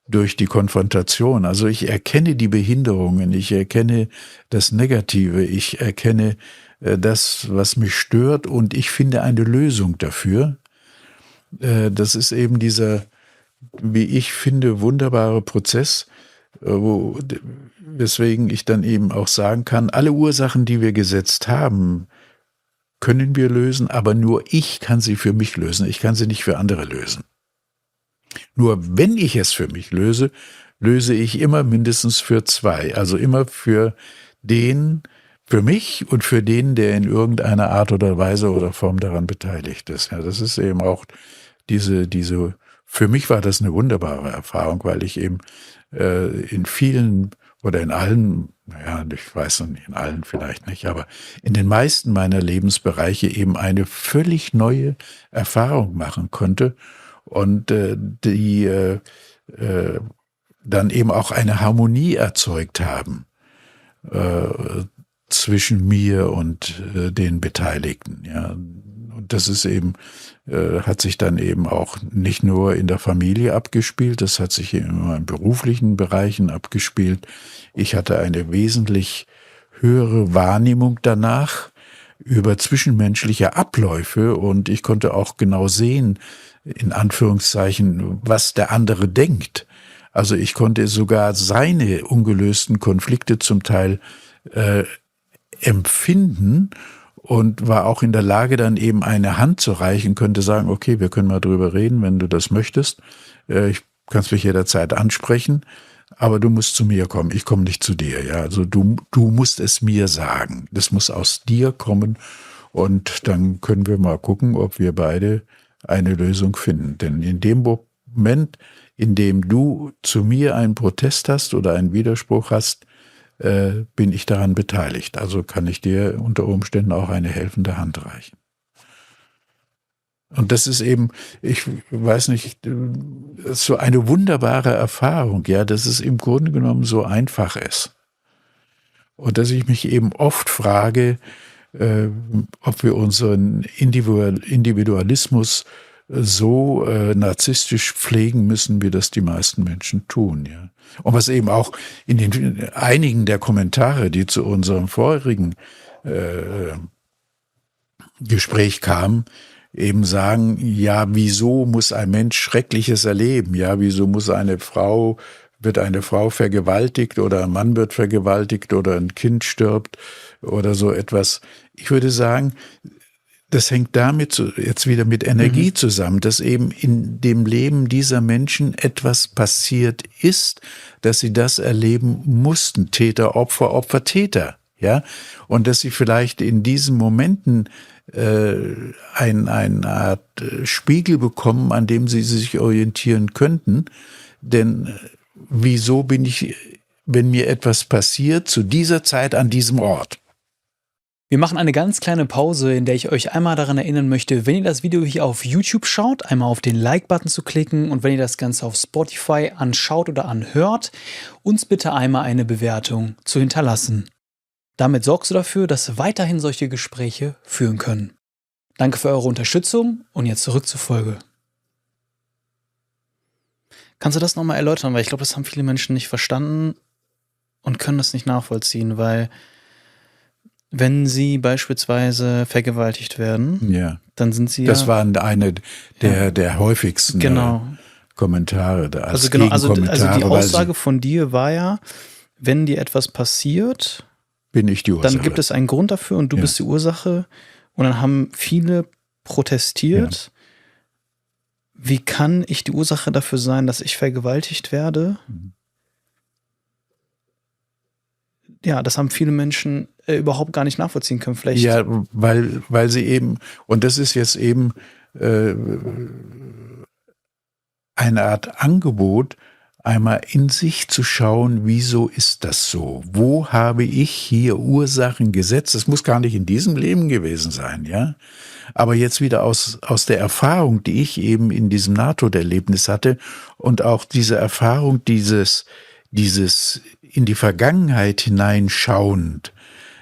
durch die Konfrontation, also ich erkenne die Behinderungen, ich erkenne das Negative, ich erkenne das, was mich stört und ich finde eine Lösung dafür. Das ist eben dieser, wie ich finde, wunderbare Prozess, weswegen ich dann eben auch sagen kann, alle Ursachen, die wir gesetzt haben, können wir lösen, aber nur ich kann sie für mich lösen, ich kann sie nicht für andere lösen. Nur wenn ich es für mich löse, löse ich immer mindestens für zwei, also immer für mich und für den, der in irgendeiner Art oder Weise oder Form daran beteiligt ist. Ja, das ist eben auch für mich war das eine wunderbare Erfahrung, weil ich eben in vielen oder in allen, naja, ich weiß nicht, in allen vielleicht nicht, aber in den meisten meiner Lebensbereiche eben eine völlig neue Erfahrung machen konnte und die dann eben auch eine Harmonie erzeugt haben zwischen mir und den Beteiligten. Ja. Und das ist eben, hat sich dann eben auch nicht nur in der Familie abgespielt, das hat sich in meinen beruflichen Bereichen abgespielt. Ich hatte eine wesentlich höhere Wahrnehmung danach über zwischenmenschliche Abläufe und ich konnte auch genau sehen, in Anführungszeichen, was der andere denkt. Also ich konnte sogar seine ungelösten Konflikte zum Teil empfinden und war auch in der Lage, dann eben eine Hand zu reichen, könnte sagen, okay, wir können mal drüber reden, wenn du das möchtest. Ich kannst mich jederzeit ansprechen, aber du musst zu mir kommen, ich komme nicht zu dir. Ja, also du musst es mir sagen. Das muss aus dir kommen und dann können wir mal gucken, ob wir beide eine Lösung finden. Denn in dem Moment, in dem du zu mir einen Protest hast oder einen Widerspruch hast, bin ich daran beteiligt. Also kann ich dir unter Umständen auch eine helfende Hand reichen. Und das ist eben, ich weiß nicht, so eine wunderbare Erfahrung, ja, dass es im Grunde genommen so einfach ist. Und dass ich mich eben oft frage, ob wir unseren Individualismus so narzisstisch pflegen müssen, wie das die meisten Menschen tun, ja. Und was eben auch in den einigen der Kommentare, die zu unserem vorherigen Gespräch kamen, eben sagen, ja, wieso muss ein Mensch Schreckliches erleben? Ja, wieso muss wird eine Frau vergewaltigt oder ein Mann wird vergewaltigt oder ein Kind stirbt oder so etwas? Ich würde sagen, das hängt damit jetzt wieder mit Energie zusammen, dass eben in dem Leben dieser Menschen etwas passiert ist, dass sie das erleben mussten. Täter, Opfer, Opfer, Täter. Ja, und dass sie vielleicht in diesen Momenten eine Art Spiegel bekommen, an dem sie sich orientieren könnten. Denn wieso bin ich, wenn mir etwas passiert, zu dieser Zeit an diesem Ort? Wir machen eine ganz kleine Pause, in der ich euch einmal daran erinnern möchte, wenn ihr das Video hier auf YouTube schaut, einmal auf den Like-Button zu klicken und wenn ihr das Ganze auf Spotify anschaut oder anhört, uns bitte einmal eine Bewertung zu hinterlassen. Damit sorgst du dafür, dass weiterhin solche Gespräche führen können. Danke für eure Unterstützung und jetzt zurück zur Folge. Kannst du das nochmal erläutern? Weil ich glaube, das haben viele Menschen nicht verstanden und können das nicht nachvollziehen, weil wenn sie beispielsweise vergewaltigt werden, Ja, dann sind sie das waren eine der häufigsten Kommentare. Also die Aussage von dir war ja, wenn dir etwas passiert, bin ich die Ursache. Dann gibt es einen Grund dafür und du bist die Ursache. Und dann haben viele protestiert. Ja. Wie kann ich die Ursache dafür sein, dass ich vergewaltigt werde? Ja, das haben viele Menschen überhaupt gar nicht nachvollziehen können. Vielleicht. Ja, weil sie eben, und das ist jetzt eben eine Art Angebot, einmal in sich zu schauen, wieso ist das so? Wo habe ich hier Ursachen gesetzt? Das muss gar nicht in diesem Leben gewesen sein, ja. Aber jetzt wieder aus der Erfahrung, die ich eben in diesem Nahtoderlebnis hatte und auch diese Erfahrung, dieses in die Vergangenheit hineinschauend,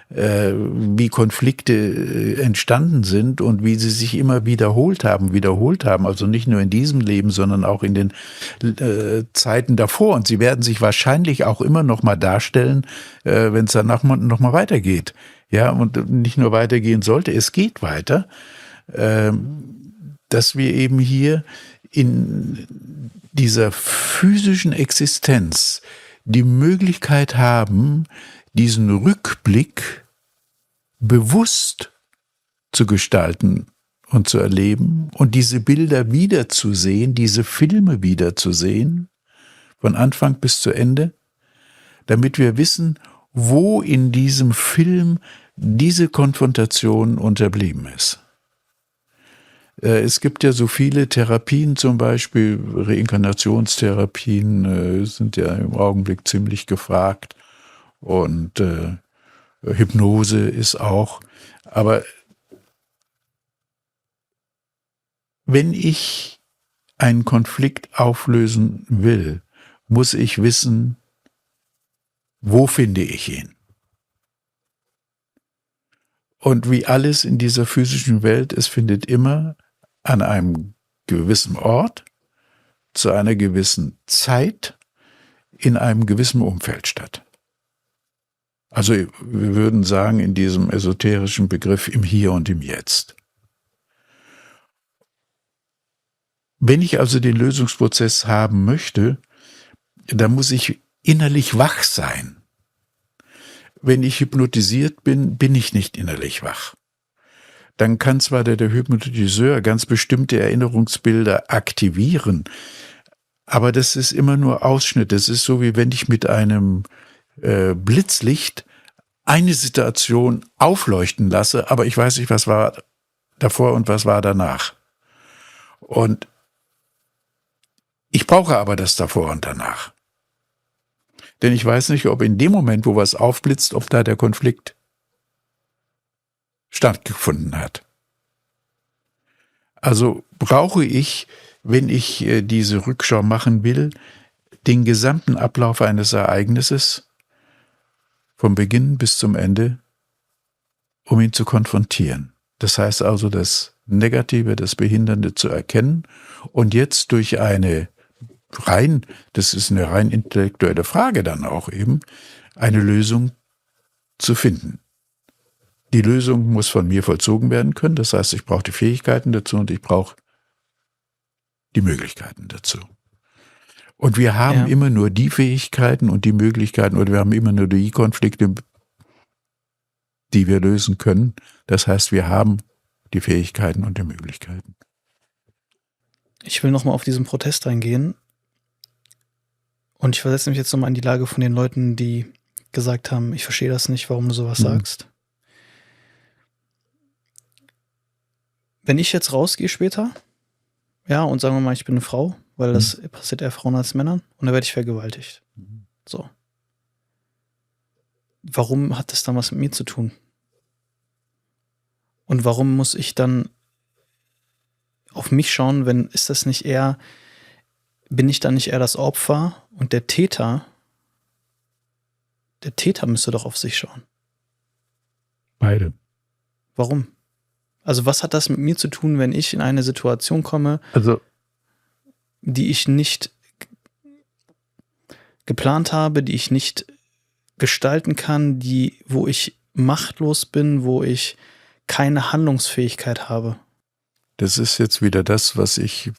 wie Konflikte entstanden sind und wie sie sich immer wiederholt haben, also nicht nur in diesem Leben, sondern auch in den Zeiten davor. Und sie werden sich wahrscheinlich auch immer noch mal darstellen, wenn es danach noch mal weitergeht. Ja, und nicht nur weitergehen sollte, es geht weiter, dass wir eben hier in dieser physischen Existenz die Möglichkeit haben, diesen Rückblick bewusst zu gestalten und zu erleben und diese Bilder wiederzusehen, diese Filme wiederzusehen, von Anfang bis zu Ende, damit wir wissen, wo in diesem Film diese Konfrontation unterblieben ist. Es gibt ja so viele Therapien, zum Beispiel Reinkarnationstherapien sind ja im Augenblick ziemlich gefragt. Und Hypnose ist auch. Aber wenn ich einen Konflikt auflösen will, muss ich wissen, wo finde ich ihn? Und wie alles in dieser physischen Welt, es findet immer an einem gewissen Ort, zu einer gewissen Zeit, in einem gewissen Umfeld statt. Also wir würden sagen, in diesem esoterischen Begriff im Hier und im Jetzt. Wenn ich also den Lösungsprozess haben möchte, dann muss ich innerlich wach sein. Wenn ich hypnotisiert bin, bin ich nicht innerlich wach. Dann kann zwar der Hypnotiseur ganz bestimmte Erinnerungsbilder aktivieren, aber das ist immer nur Ausschnitt. Das ist so, wie wenn ich mit einem Blitzlicht eine Situation aufleuchten lasse, aber ich weiß nicht, was war davor und was war danach. Und ich brauche aber das davor und danach. Denn ich weiß nicht, ob in dem Moment, wo was aufblitzt, ob da der Konflikt stattgefunden hat. Also brauche ich, wenn ich diese Rückschau machen will, den gesamten Ablauf eines Ereignisses vom Beginn bis zum Ende, um ihn zu konfrontieren. Das heißt also, das Negative, das Behindernde zu erkennen und jetzt durch das ist eine rein intellektuelle Frage dann auch eben, eine Lösung zu finden. Die Lösung muss von mir vollzogen werden können, das heißt, ich brauche die Fähigkeiten dazu und ich brauche die Möglichkeiten dazu. Und wir haben immer nur die Fähigkeiten und die Möglichkeiten, oder wir haben immer nur die Konflikte, die wir lösen können. Das heißt, wir haben die Fähigkeiten und die Möglichkeiten. Ich will nochmal auf diesen Protest eingehen. Und ich versetze mich jetzt nochmal in die Lage von den Leuten, die gesagt haben, ich verstehe das nicht, warum du sowas sagst. Wenn ich jetzt rausgehe später, ja, und sagen wir mal, ich bin eine Frau, weil das passiert eher Frauen als Männern, und dann werde ich vergewaltigt. So. Warum hat das dann was mit mir zu tun? Und warum muss ich dann auf mich schauen, bin ich dann nicht eher das Opfer und der Täter müsste doch auf sich schauen. Beide. Warum? Also was hat das mit mir zu tun, wenn ich in eine Situation komme, die ich nicht geplant habe, die ich nicht gestalten kann, wo ich machtlos bin, wo ich keine Handlungsfähigkeit habe? Das ist jetzt wieder das, was ich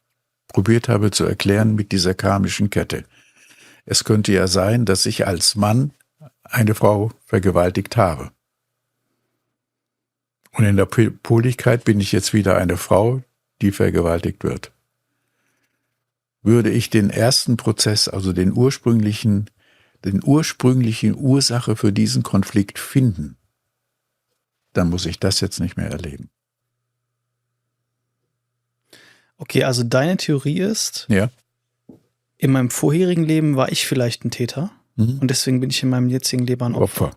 probiert habe zu erklären mit dieser karmischen Kette. Es könnte ja sein, dass ich als Mann eine Frau vergewaltigt habe. Und in der Poligkeit bin ich jetzt wieder eine Frau, die vergewaltigt wird. Würde ich den ersten Prozess, also den ursprünglichen Ursache für diesen Konflikt finden, dann muss ich das jetzt nicht mehr erleben. Okay, also deine Theorie ist, Ja. In meinem vorherigen Leben war ich vielleicht ein Täter und deswegen bin ich in meinem jetzigen Leben ein Opfer.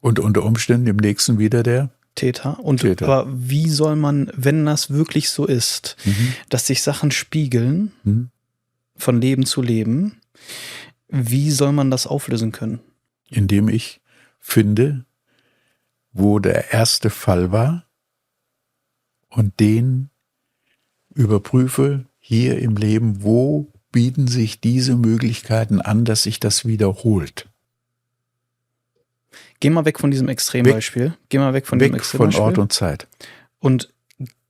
Und unter Umständen im nächsten wieder der Täter. Täter. Aber wie soll man, wenn das wirklich so ist, dass sich Sachen spiegeln von Leben zu Leben, wie soll man das auflösen können? Indem ich finde, wo der erste Fall war und den überprüfe hier im Leben, wo bieten sich diese Möglichkeiten an, dass sich das wiederholt. Geh mal weg von diesem Extrembeispiel. Weg von Ort und Zeit. Und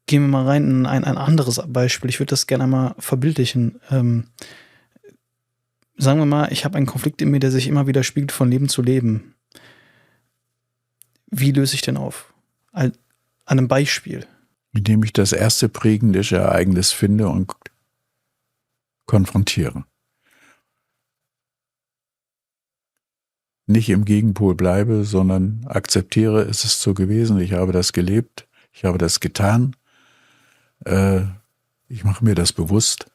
gehen wir mal rein in ein anderes Beispiel. Ich würde das gerne einmal verbildlichen. Sagen wir mal, ich habe einen Konflikt in mir, der sich immer wieder spiegelt von Leben zu Leben. Wie löse ich den auf? An einem Beispiel. Indem ich das erste prägende Ereignis finde und konfrontiere. Nicht im Gegenpol bleibe, sondern akzeptiere, es ist so gewesen, ich habe das gelebt, ich habe das getan, ich mache mir das bewusst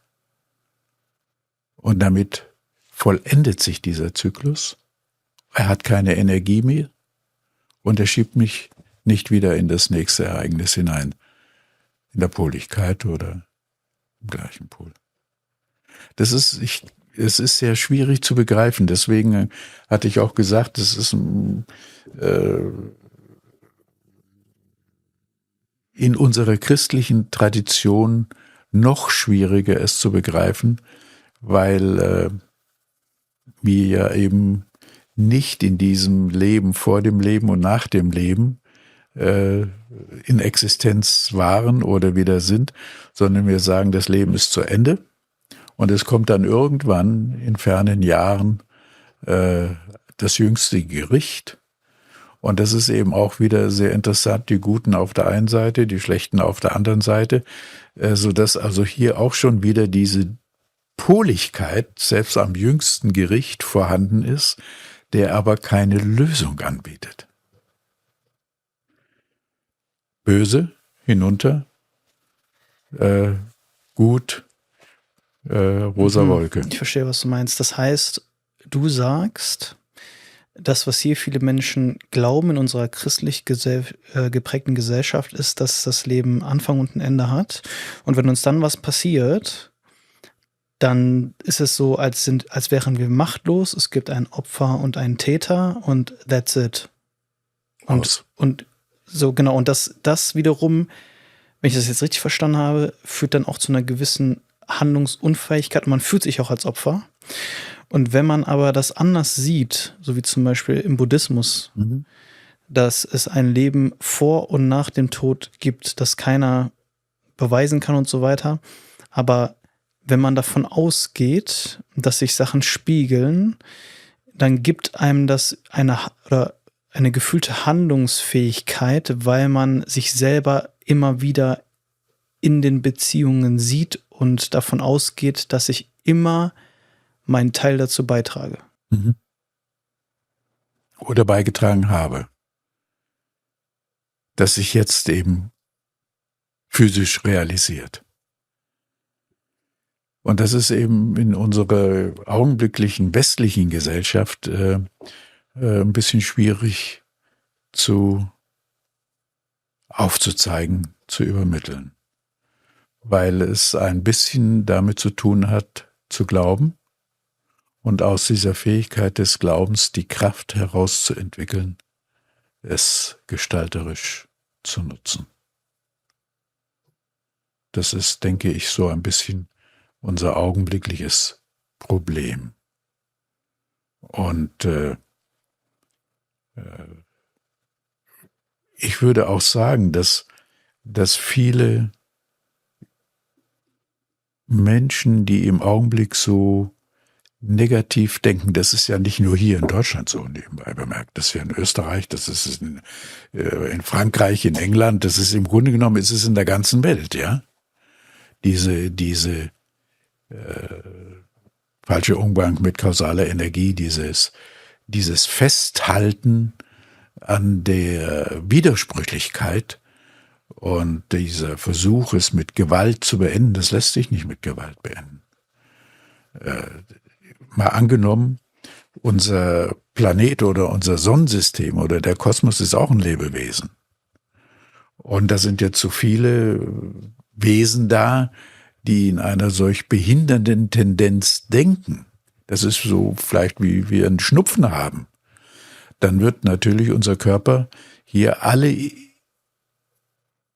und damit vollendet sich dieser Zyklus. Er hat keine Energie mehr und er schiebt mich nicht wieder in das nächste Ereignis hinein, in der Poligkeit oder im gleichen Pol. Es ist sehr schwierig zu begreifen. Deswegen hatte ich auch gesagt, es ist in unserer christlichen Tradition noch schwieriger, es zu begreifen, weil wir ja eben nicht in diesem Leben, vor dem Leben und nach dem Leben in Existenz waren oder wieder sind, sondern wir sagen, das Leben ist zu Ende und es kommt dann irgendwann in fernen Jahren das jüngste Gericht. Und das ist eben auch wieder sehr interessant, die Guten auf der einen Seite, die Schlechten auf der anderen Seite, sodass also hier auch schon wieder diese Poligkeit selbst am jüngsten Gericht vorhanden ist, der aber keine Lösung anbietet. Böse hinunter, gut, rosa Wolke. Ich verstehe, was du meinst. Das heißt, du sagst, das, was hier viele Menschen glauben in unserer christlich geprägten Gesellschaft, ist, dass das Leben Anfang und ein Ende hat. Und wenn uns dann was passiert, dann ist es so, als wären wir machtlos. Es gibt ein Opfer und einen Täter und that's it. Und so, genau. Und das wiederum, wenn ich das jetzt richtig verstanden habe, führt dann auch zu einer gewissen Handlungsunfähigkeit und man fühlt sich auch als Opfer. Und wenn man aber das anders sieht, so wie zum Beispiel im Buddhismus, dass es ein Leben vor und nach dem Tod gibt, das keiner beweisen kann und so weiter, aber wenn man davon ausgeht, dass sich Sachen spiegeln, dann gibt einem das eine gefühlte Handlungsfähigkeit, weil man sich selber immer wieder in den Beziehungen sieht und davon ausgeht, dass ich immer meinen Teil dazu beitrage. Oder beigetragen habe. Dass sich jetzt eben physisch realisiert. Und das ist eben in unserer augenblicklichen westlichen Gesellschaft ein bisschen schwierig aufzuzeigen, zu übermitteln. Weil es ein bisschen damit zu tun hat, zu glauben und aus dieser Fähigkeit des Glaubens die Kraft herauszuentwickeln, es gestalterisch zu nutzen. Das ist, denke ich, so ein bisschen unser augenblickliches Problem. Und ich würde auch sagen, dass viele Menschen, die im Augenblick so negativ denken, das ist ja nicht nur hier in Deutschland so nebenbei bemerkt, das ist ja in Österreich, das ist in Frankreich, in England, das ist im Grunde genommen, ist es in der ganzen Welt, ja. Diese falsche Umgang mit kausaler Energie, dieses Festhalten an der Widersprüchlichkeit und dieser Versuch, es mit Gewalt zu beenden, das lässt sich nicht mit Gewalt beenden. Mal angenommen, unser Planet oder unser Sonnensystem oder der Kosmos ist auch ein Lebewesen. Und da sind jetzt so viele Wesen da, die in einer solch behindernden Tendenz denken. Das ist so vielleicht, wie wir einen Schnupfen haben. Dann wird natürlich unser Körper hier alle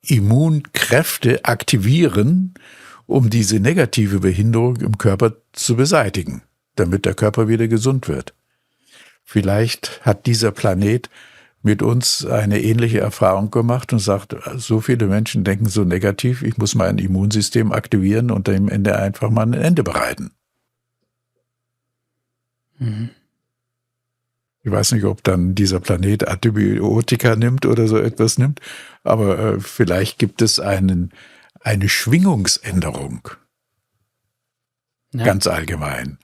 Immunkräfte aktivieren, um diese negative Behinderung im Körper zu beseitigen, damit der Körper wieder gesund wird. Vielleicht hat dieser Planet mit uns eine ähnliche Erfahrung gemacht und sagt, so viele Menschen denken so negativ, ich muss mein Immunsystem aktivieren und dem Ende einfach mal ein Ende bereiten. Ich weiß nicht, ob dann dieser Planet Antibiotika nimmt oder so etwas nimmt, aber vielleicht gibt es eine Schwingungsänderung. Ja. Ganz allgemein.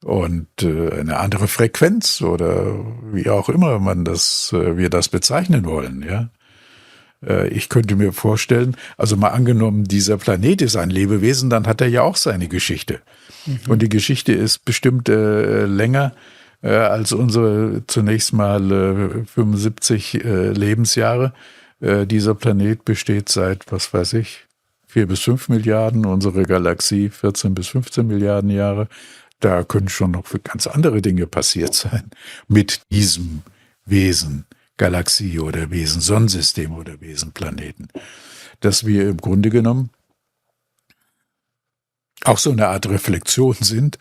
Und eine andere Frequenz oder wie auch immer wir das bezeichnen wollen, ja. Ich könnte mir vorstellen, also mal angenommen, dieser Planet ist ein Lebewesen, dann hat er ja auch seine Geschichte. Und die Geschichte ist bestimmt länger als unsere zunächst mal 75 Lebensjahre. Dieser Planet besteht seit, was weiß ich, 4 bis 5 Milliarden, unsere Galaxie 14 bis 15 Milliarden Jahre. Da können schon noch ganz andere Dinge passiert sein mit diesem Wesen Galaxie oder Sonnensystem oder Planeten. Dass wir im Grunde genommen auch so eine Art Reflexion sind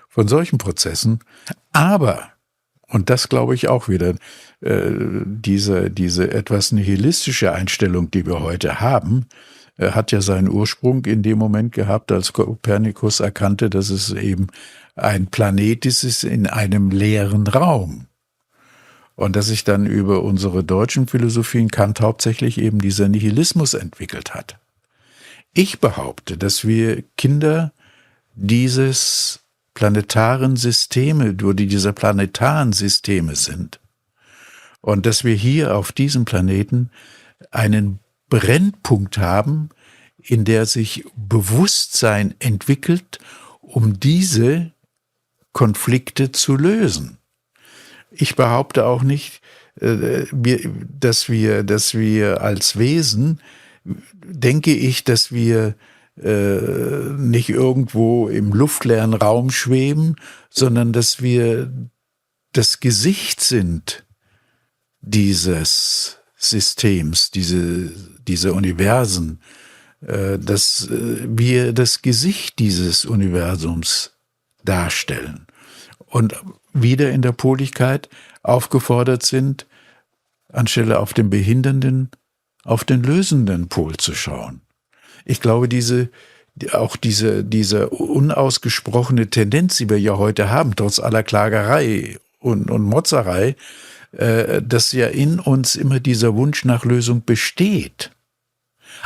von solchen Prozessen. Aber, und das glaube ich auch wieder, diese etwas nihilistische Einstellung, die wir heute haben, hat ja seinen Ursprung in dem Moment gehabt, als Kopernikus erkannte, dass es eben ein Planet ist in einem leeren Raum. Und dass sich dann über unsere deutschen Philosophien Kant hauptsächlich eben dieser Nihilismus entwickelt hat. Ich behaupte, dass wir Kinder dieses planetaren Systeme, dieser planetaren Systeme sind. Und dass wir hier auf diesem Planeten einen Brennpunkt haben, in der sich Bewusstsein entwickelt, um diese Konflikte zu lösen. Ich behaupte auch nicht, dass wir als Wesen, denke ich, dass wir nicht irgendwo im luftleeren Raum schweben, sondern dass wir das Gesicht sind dieses Systems, diese Universen, dass wir das Gesicht dieses Universums darstellen und wieder in der Poligkeit aufgefordert sind, anstelle auf den behindernden, auf den lösenden Pol zu schauen. Ich glaube, diese unausgesprochene Tendenz, die wir ja heute haben, trotz aller Klagerei und Motzerei, dass ja in uns immer dieser Wunsch nach Lösung besteht.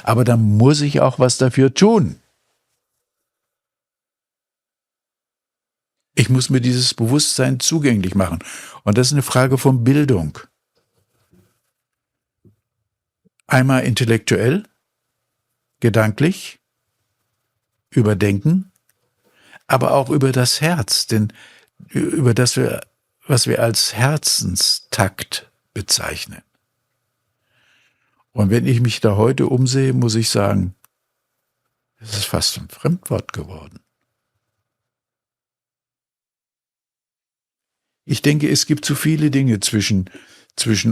Aber da muss ich auch was dafür tun. Ich muss mir dieses Bewusstsein zugänglich machen. Und das ist eine Frage von Bildung. Einmal intellektuell, gedanklich, überdenken, aber auch über das Herz, denn über das was wir als Herzenstakt bezeichnen. Und wenn ich mich da heute umsehe, muss ich sagen, es ist fast ein Fremdwort geworden. Ich denke, es gibt zu viele Dinge zwischen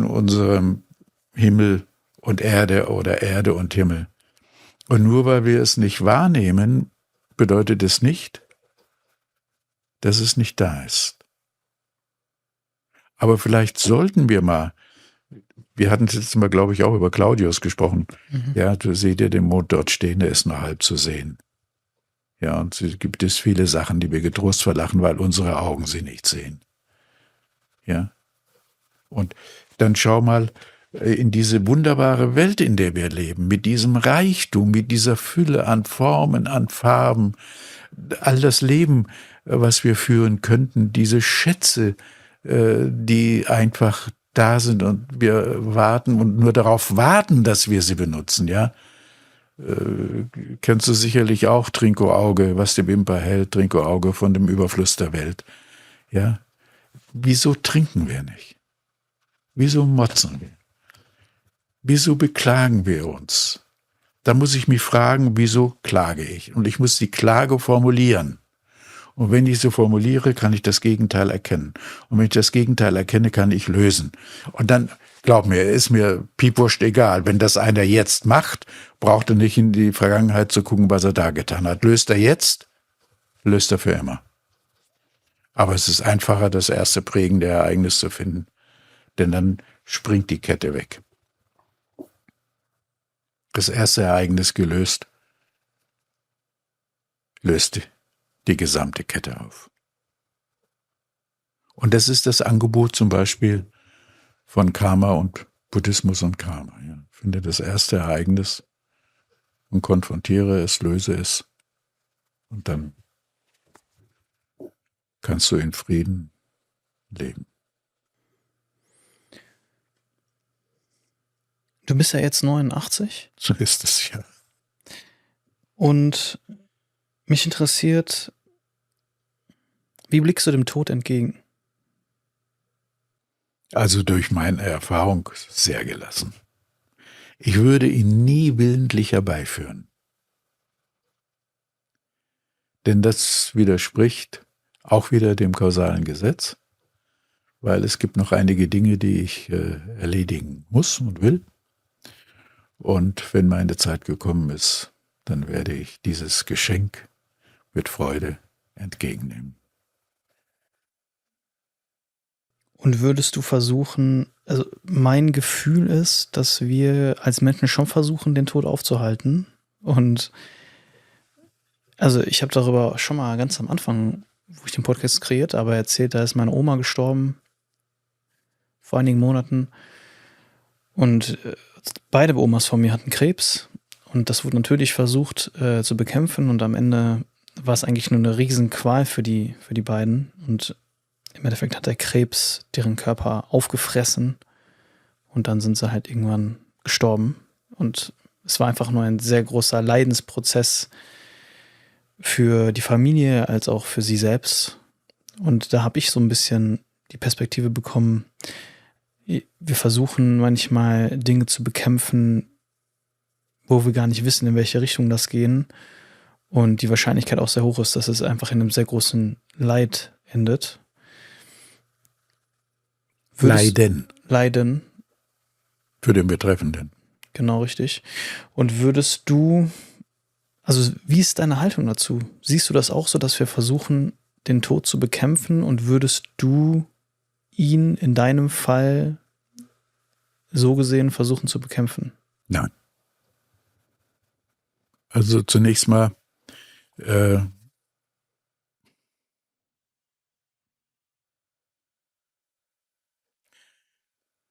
unserem Himmel und Erde oder Erde und Himmel. Und nur weil wir es nicht wahrnehmen, bedeutet es nicht, dass es nicht da ist. Aber vielleicht sollten wir mal, wir hatten jetzt mal, glaube ich, auch über Claudius gesprochen. Ja, du seht ja den Mond dort stehen, der ist nur halb zu sehen. Ja, und es gibt viele Sachen, die wir getrost verlachen, weil unsere Augen sie nicht sehen. Ja. Und dann schau mal in diese wunderbare Welt, in der wir leben, mit diesem Reichtum, mit dieser Fülle an Formen, an Farben, all das Leben, was wir führen könnten, diese Schätze, die einfach da sind und wir warten und nur darauf warten, dass wir sie benutzen, ja. Kennst du sicherlich auch Trinko-Auge, was die Wimper hält, Trinko-Auge von dem Überfluss der Welt, ja. Wieso trinken wir nicht? Wieso motzen wir? Wieso beklagen wir uns? Da muss ich mich fragen, wieso klage ich? Und ich muss die Klage formulieren. Und wenn ich sie formuliere, kann ich das Gegenteil erkennen. Und wenn ich das Gegenteil erkenne, kann ich lösen. Und dann, glaub mir, ist mir piepwurscht egal. Wenn das einer jetzt macht, braucht er nicht in die Vergangenheit zu gucken, was er da getan hat. Löst er jetzt, löst er für immer. Aber es ist einfacher, das erste prägende Ereignis zu finden. Denn dann springt die Kette weg. Das erste Ereignis gelöst, löst die gesamte Kette auf. Und das ist das Angebot zum Beispiel von Karma und Buddhismus und Karma. Ja. Finde das erste Ereignis und konfrontiere es, löse es und dann kannst du in Frieden leben. Du bist ja jetzt 89. So ist es ja. Und mich interessiert, wie blickst du dem Tod entgegen? Also durch meine Erfahrung sehr gelassen. Ich würde ihn nie willentlich herbeiführen. Denn das widerspricht auch wieder dem kausalen Gesetz. weil es gibt noch einige Dinge, die ich erledigen muss und will. Und wenn meine Zeit gekommen ist, dann werde ich dieses Geschenk mit Freude entgegennehmen. Und würdest du versuchen, also mein Gefühl ist, dass wir als Menschen schon versuchen, den Tod aufzuhalten. Und also ich habe darüber schon mal ganz am Anfang, wo ich den Podcast kreiert habe, erzählt, da ist meine Oma gestorben vor einigen Monaten. Und beide Omas von mir hatten Krebs. Und das wurde natürlich versucht zu bekämpfen. Und am Ende war es eigentlich nur eine Riesenqual für die beiden. Und im Endeffekt hat der Krebs deren Körper aufgefressen. Und dann sind sie halt irgendwann gestorben. Und es war einfach nur ein sehr großer Leidensprozess für die Familie als auch für sie selbst. Und da habe ich so ein bisschen die Perspektive bekommen, wir versuchen manchmal Dinge zu bekämpfen, wo wir gar nicht wissen, in welche Richtung das gehen. Und die Wahrscheinlichkeit auch sehr hoch ist, dass es einfach in einem sehr großen Leid endet. Leiden. Für den Betreffenden. Genau, richtig. Und würdest du, also wie ist deine Haltung dazu? Siehst du das auch so, dass wir versuchen, den Tod zu bekämpfen? Und würdest du ihn in deinem Fall so gesehen versuchen zu bekämpfen? Nein. Also zunächst mal,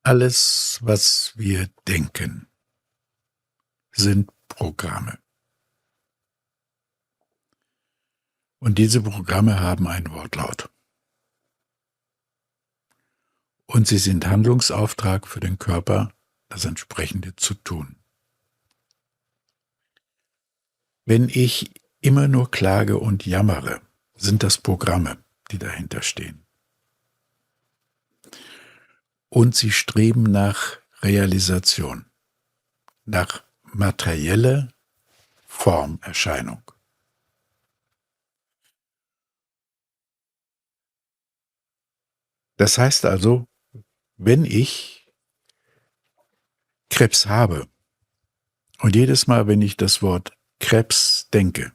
alles, was wir denken, sind Programme. Und diese Programme haben einen Wortlaut. Und sie sind Handlungsauftrag für den Körper, das Entsprechende zu tun. Wenn ich immer nur klage und jammere, sind das Programme, die dahinter stehen. Und sie streben nach Realisation, nach materieller Formerscheinung. Das heißt also, wenn ich Krebs habe und jedes Mal, wenn ich das Wort Krebs denke,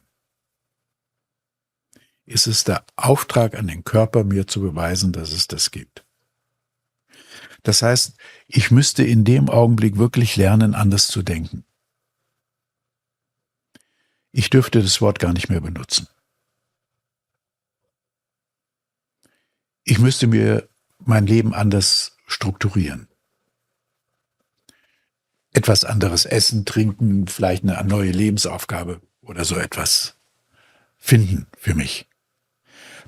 ist es der Auftrag an den Körper, mir zu beweisen, dass es das gibt. Das heißt, ich müsste in dem Augenblick wirklich lernen, anders zu denken. Ich dürfte das Wort gar nicht mehr benutzen. Ich müsste mir mein Leben anders strukturieren. Etwas anderes essen, trinken, vielleicht eine neue Lebensaufgabe oder so etwas finden für mich.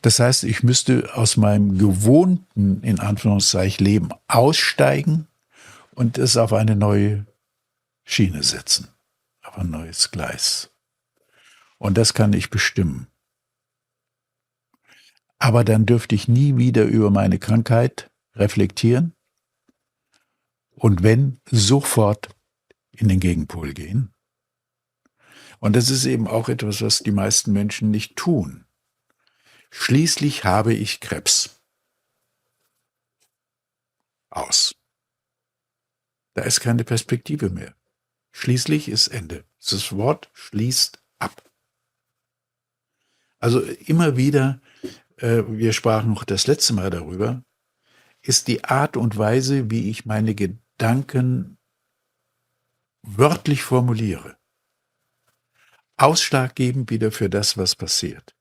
Das heißt, ich müsste aus meinem gewohnten, in Anführungszeichen, Leben aussteigen und es auf eine neue Schiene setzen, auf ein neues Gleis. Und das kann ich bestimmen. Aber dann dürfte ich nie wieder über meine Krankheit reflektieren und wenn, sofort in den Gegenpol gehen. Und das ist eben auch etwas, was die meisten Menschen nicht tun. Schließlich habe ich Krebs. Aus. Da ist keine Perspektive mehr. Schließlich ist Ende. Das Wort schließt ab. Also immer wieder, wir sprachen noch das letzte Mal darüber, ist die Art und Weise, wie ich meine Gedanken wörtlich formuliere, ausschlaggebend wieder für das, was passiert.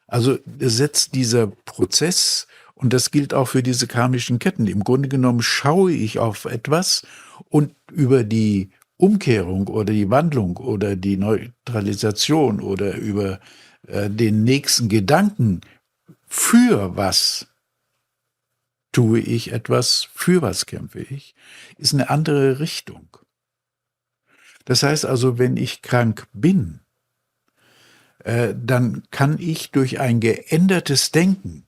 Also setzt dieser Prozess, und das gilt auch für diese karmischen Ketten, im Grunde genommen schaue ich auf etwas und über die Umkehrung oder die Wandlung oder die Neutralisation oder über den nächsten Gedanken, für was tue ich etwas, für was kämpfe ich, ist eine andere Richtung. Das heißt also, wenn ich krank bin, dann kann ich durch ein geändertes Denken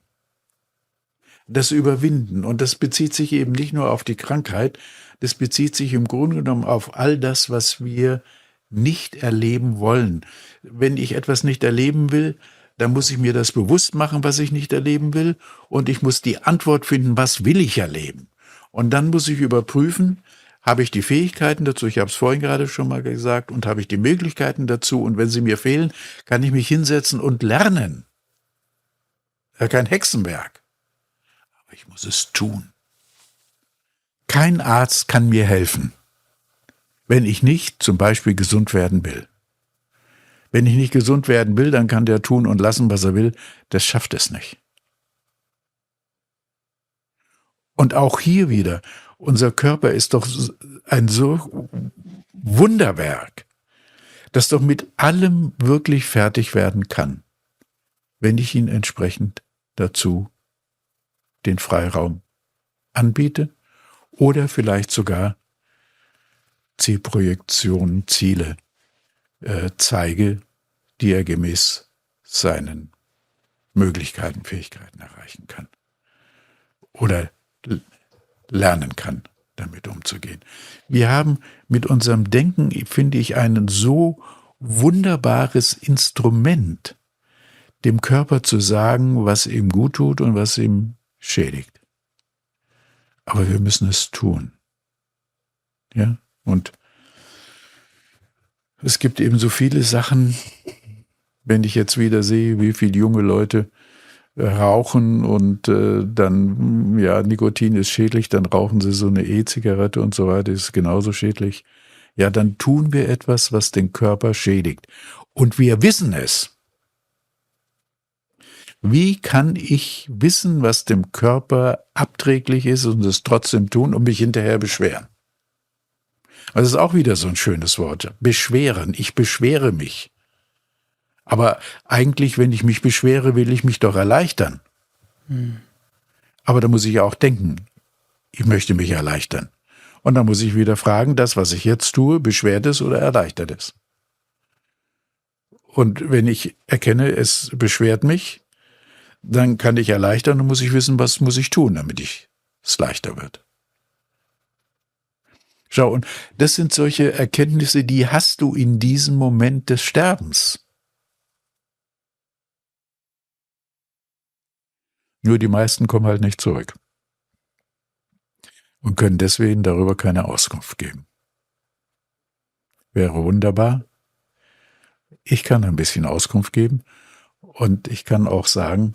das überwinden. Und das bezieht sich eben nicht nur auf die Krankheit, das bezieht sich im Grunde genommen auf all das, was wir nicht erleben wollen. Wenn ich etwas nicht erleben will, dann muss ich mir das bewusst machen, was ich nicht erleben will, und ich muss die Antwort finden, was will ich erleben. Und dann muss ich überprüfen, habe ich die Fähigkeiten dazu, ich habe es vorhin gerade schon mal gesagt, und habe ich die Möglichkeiten dazu, und wenn sie mir fehlen, kann ich mich hinsetzen und lernen. Ja, kein Hexenwerk. Aber ich muss es tun. Kein Arzt kann mir helfen, wenn ich nicht zum Beispiel gesund werden will. Wenn ich nicht gesund werden will, dann kann der tun und lassen, was er will. Das schafft es nicht. Und auch hier wieder, unser Körper ist doch ein so Wunderwerk, das doch mit allem wirklich fertig werden kann, wenn ich ihn entsprechend dazu den Freiraum anbiete oder vielleicht sogar Zielprojektionen, Ziele zeige, die er gemäß seinen Möglichkeiten, Fähigkeiten erreichen kann oder lernen kann, damit umzugehen. Wir haben mit unserem Denken, finde ich, ein so wunderbares Instrument, dem Körper zu sagen, was ihm gut tut und was ihm schädigt. Aber wir müssen es tun. Ja, und es gibt eben so viele Sachen, wenn ich jetzt wieder sehe, wie viele junge Leute rauchen und dann, ja, Nikotin ist schädlich, dann rauchen sie so eine E-Zigarette und so weiter, ist genauso schädlich. Ja, dann tun wir etwas, was den Körper schädigt. Und wir wissen es. Wie kann ich wissen, was dem Körper abträglich ist und es trotzdem tun und mich hinterher beschweren? Das ist auch wieder so ein schönes Wort. Beschweren. Ich beschwere mich. Aber eigentlich, wenn ich mich beschwere, will ich mich doch erleichtern. Aber da muss ich ja auch denken, ich möchte mich erleichtern. Und dann muss ich wieder fragen, das, was ich jetzt tue, beschwert es oder erleichtert es? Und wenn ich erkenne, es beschwert mich, dann kann ich erleichtern und muss ich wissen, was muss ich tun, damit es leichter wird. Schau, und das sind solche Erkenntnisse, die hast du in diesem Moment des Sterbens. Nur die meisten kommen halt nicht zurück und können deswegen darüber keine Auskunft geben. Wäre wunderbar. Ich kann ein bisschen Auskunft geben und ich kann auch sagen,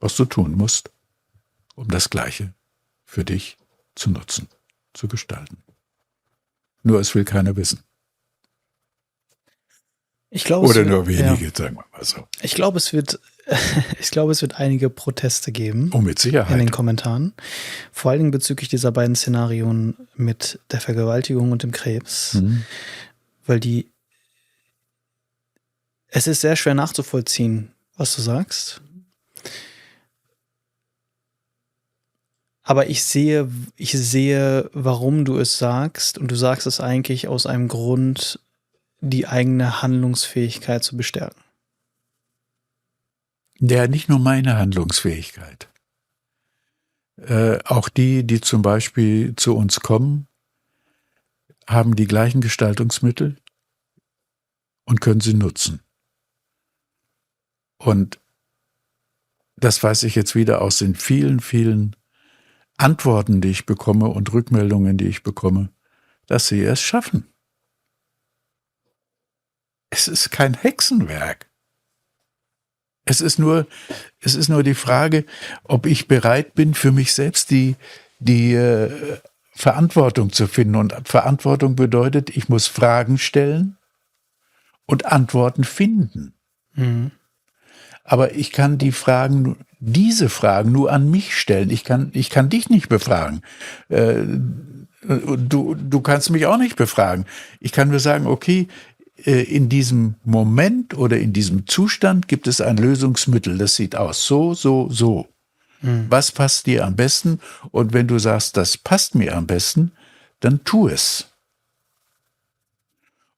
was du tun musst, um das Gleiche für dich zu nutzen, zu gestalten. Nur es will keiner wissen. Ich glaube, oder nur wenige, ja. Sagen wir mal so. Ich glaube, es wird einige Proteste geben. Oh, mit Sicherheit. In den Kommentaren. Vor allen Dingen bezüglich dieser beiden Szenarien mit der Vergewaltigung und dem Krebs. Weil es ist sehr schwer nachzuvollziehen, was du sagst. Aber ich sehe, warum du es sagst, und du sagst es eigentlich aus einem Grund, die eigene Handlungsfähigkeit zu bestärken. Ja, nicht nur meine Handlungsfähigkeit. Auch die zum Beispiel zu uns kommen, haben die gleichen Gestaltungsmittel und können sie nutzen. Und das weiß ich jetzt wieder aus den vielen, vielen Antworten, die ich bekomme und Rückmeldungen, die ich bekomme, dass sie es schaffen. Es ist kein Hexenwerk. Es ist nur die Frage, ob ich bereit bin, für mich selbst die Verantwortung zu finden. Und Verantwortung bedeutet, ich muss Fragen stellen und Antworten finden. Aber ich kann diese Fragen nur an mich stellen. Ich kann dich nicht befragen. Du kannst mich auch nicht befragen. Ich kann nur sagen, okay, in diesem Moment oder in diesem Zustand gibt es ein Lösungsmittel, das sieht aus so. Was passt dir am besten? Und wenn du sagst, das passt mir am besten, dann tu es.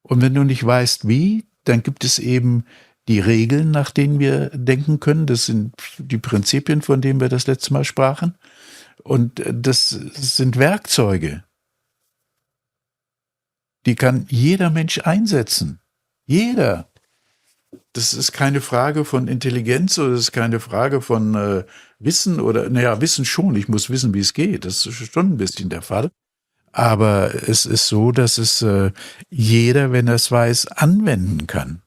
Und wenn du nicht weißt, wie, dann gibt es eben die Regeln, nach denen wir denken können. Das sind die Prinzipien, von denen wir das letzte Mal sprachen. Und das sind Werkzeuge. Die kann jeder Mensch einsetzen. Jeder. Das ist keine Frage von Intelligenz oder das ist keine Frage von Wissen oder, naja, Wissen schon. Ich muss wissen, wie es geht. Das ist schon ein bisschen der Fall. Aber es ist so, dass es jeder, wenn er es weiß, anwenden kann.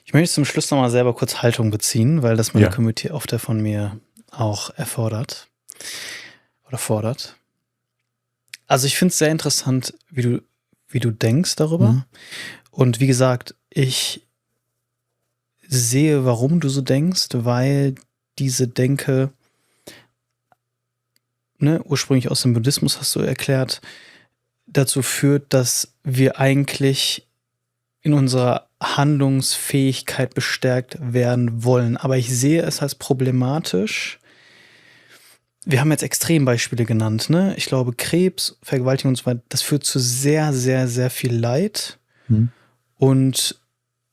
Ich möchte zum Schluss nochmal selber kurz Haltung beziehen, weil das meine Ja. Community oft von mir auch erfordert oder fordert. Also ich finde es sehr interessant, wie du denkst darüber. Mhm. Und wie gesagt, ich sehe, warum du so denkst, weil diese Denke, ursprünglich aus dem Buddhismus hast du erklärt, dazu führt, dass wir eigentlich in unserer Handlungsfähigkeit bestärkt werden wollen. Aber ich sehe es als problematisch. Wir haben jetzt Extrembeispiele genannt, ne? Ich glaube, Krebs, Vergewaltigung und so weiter, das führt zu sehr, sehr, sehr viel Leid. Mhm. Und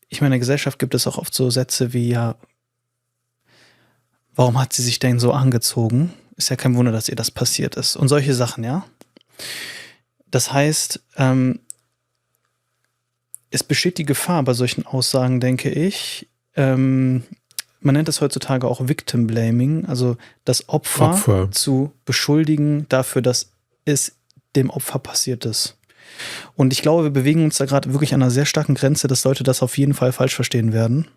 ich meine, in der Gesellschaft gibt es auch oft so Sätze wie, ja, warum hat sie sich denn so angezogen? Ist ja kein Wunder, dass ihr das passiert ist. Und solche Sachen, ja. Das heißt, es besteht die Gefahr bei solchen Aussagen, denke ich. Man nennt es heutzutage auch Victim Blaming, also das Opfer zu beschuldigen dafür, dass es dem Opfer passiert ist. Und ich glaube, wir bewegen uns da gerade wirklich an einer sehr starken Grenze, dass Leute das auf jeden Fall falsch verstehen werden.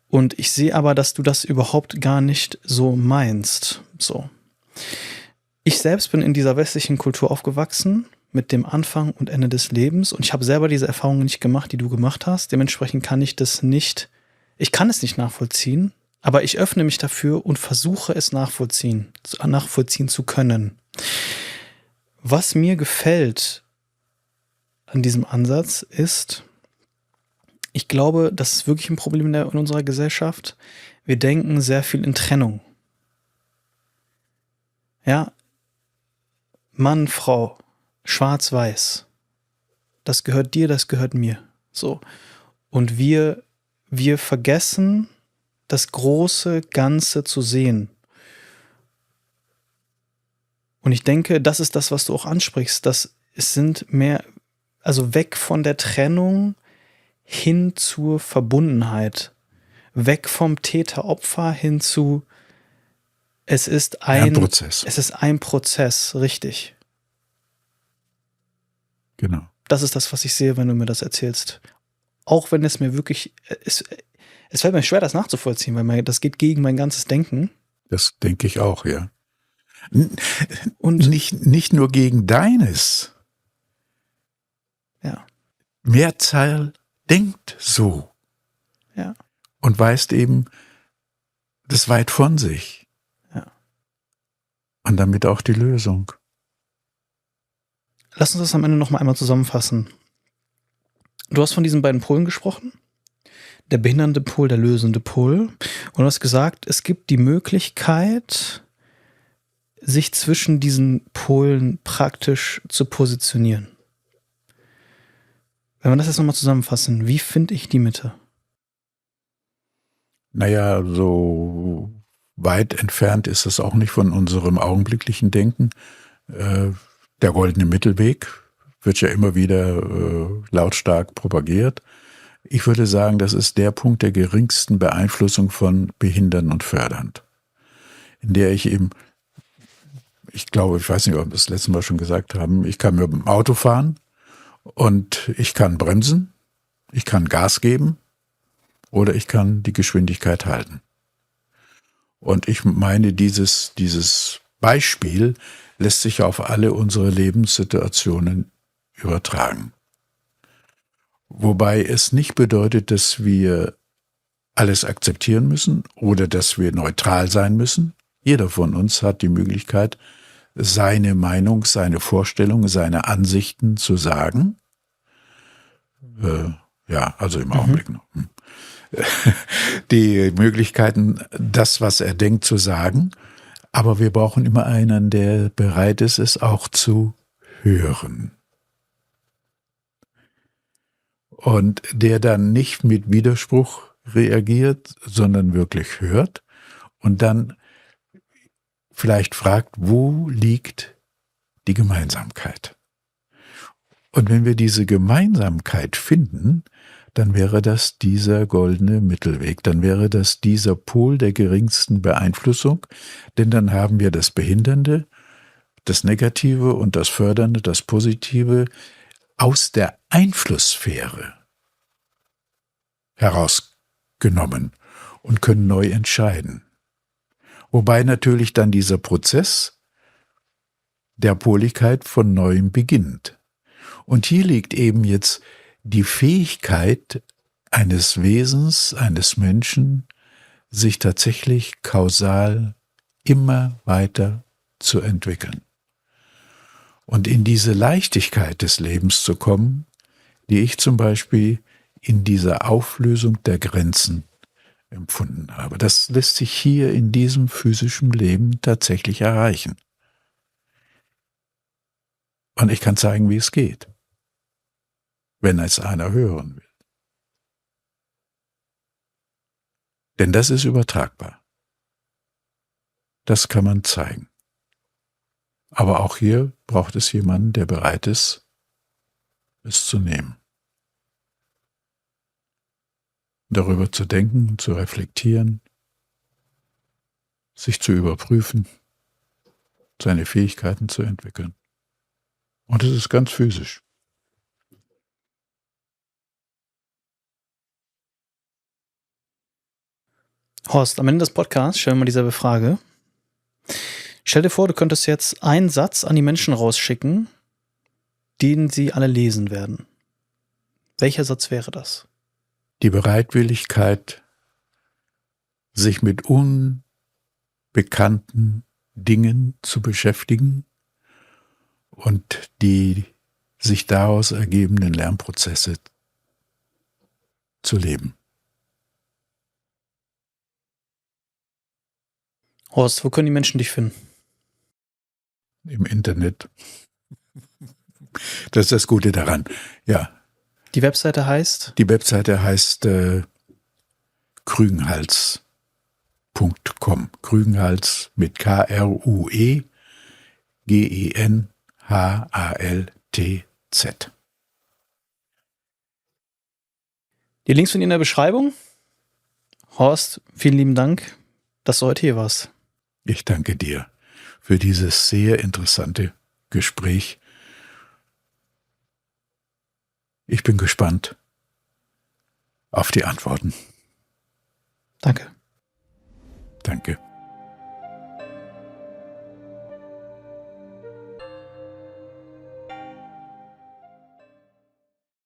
Und ich sehe aber, dass du das überhaupt gar nicht so meinst. So. Ich selbst bin in dieser westlichen Kultur aufgewachsen, mit dem Anfang und Ende des Lebens. Und ich habe selber diese Erfahrungen nicht gemacht, die du gemacht hast. Dementsprechend kann ich es nicht nachvollziehen, aber ich öffne mich dafür und versuche es nachvollziehen zu können. Was mir gefällt an diesem Ansatz ist, ich glaube, das ist wirklich ein Problem in unserer Gesellschaft. Wir denken sehr viel in Trennung. Ja, Mann, Frau, schwarz-weiß. Das gehört dir, das gehört mir. So. Und wir vergessen, das große Ganze zu sehen. Und ich denke, das ist das, was du auch ansprichst. Es sind mehr, also weg von der Trennung hin zur Verbundenheit. Weg vom Täter-Opfer hin zu, es ist ein Prozess. Es ist ein Prozess, richtig. Genau. Das ist das, was ich sehe, wenn du mir das erzählst. Auch wenn es mir wirklich, es fällt mir schwer, das nachzuvollziehen, weil das geht gegen mein ganzes Denken. Das denke ich auch, ja. Und nicht nur gegen deines. ja. Mehrzahl denkt so. Ja. Und weist eben das weit von sich. Ja. Und damit auch die Lösung. Lass uns das am Ende noch mal einmal zusammenfassen. Du hast von diesen beiden Polen gesprochen. Der behindernde Pol, der lösende Pol. Und du hast gesagt, es gibt die Möglichkeit, sich zwischen diesen Polen praktisch zu positionieren. Wenn wir das jetzt nochmal zusammenfassen, wie finde ich die Mitte? Naja, so weit entfernt ist es auch nicht von unserem augenblicklichen Denken. Der goldene Mittelweg wird ja immer wieder lautstark propagiert. Ich würde sagen, das ist der Punkt der geringsten Beeinflussung von behindern und fördernd. In der ich eben, ich glaube, ich weiß nicht, ob wir das letzte Mal schon gesagt haben, ich kann mit dem Auto fahren und ich kann bremsen, ich kann Gas geben oder ich kann die Geschwindigkeit halten. Und ich meine, dieses Beispiel lässt sich auf alle unsere Lebenssituationen übertragen. Wobei es nicht bedeutet, dass wir alles akzeptieren müssen oder dass wir neutral sein müssen. Jeder von uns hat die Möglichkeit, seine Meinung, seine Vorstellung, seine Ansichten zu sagen. Ja, also im Augenblick noch. Die Möglichkeiten, das, was er denkt, zu sagen. Aber wir brauchen immer einen, der bereit ist, es auch zu hören. Und der dann nicht mit Widerspruch reagiert, sondern wirklich hört und dann vielleicht fragt, wo liegt die Gemeinsamkeit? Und wenn wir diese Gemeinsamkeit finden, dann wäre das dieser goldene Mittelweg, dann wäre das dieser Pol der geringsten Beeinflussung, denn dann haben wir das Behindernde, das Negative und das Fördernde, das Positive aus der Einflusssphäre herausgenommen und können neu entscheiden. Wobei natürlich dann dieser Prozess der Poligkeit von neuem beginnt. Und hier liegt eben jetzt die Fähigkeit eines Wesens, eines Menschen, sich tatsächlich kausal immer weiter zu entwickeln. Und in diese Leichtigkeit des Lebens zu kommen, die ich zum Beispiel in dieser Auflösung der Grenzen empfunden habe. Das lässt sich hier in diesem physischen Leben tatsächlich erreichen. Und ich kann zeigen, wie es geht, wenn es einer hören will. Denn das ist übertragbar. Das kann man zeigen. Aber auch hier braucht es jemanden, der bereit ist, es zu nehmen. Darüber zu denken, zu reflektieren, sich zu überprüfen, seine Fähigkeiten zu entwickeln. Und es ist ganz physisch. Horst, am Ende des Podcasts stellen wir dieselbe Frage. Stell dir vor, du könntest jetzt einen Satz an die Menschen rausschicken, den sie alle lesen werden. Welcher Satz wäre das? Die Bereitwilligkeit, sich mit unbekannten Dingen zu beschäftigen und die sich daraus ergebenden Lernprozesse zu leben. Horst, wo können die Menschen dich finden? Im Internet. Das ist das Gute daran. Ja. Die Webseite heißt? Die Webseite heißt krügenhals.com. Krügenhals mit KRUEGENHALTZ. Die Links sind in der Beschreibung. Horst, vielen lieben Dank, dass du heute hier warst. Ich danke dir für dieses sehr interessante Gespräch. Ich bin gespannt auf die Antworten. Danke. Danke.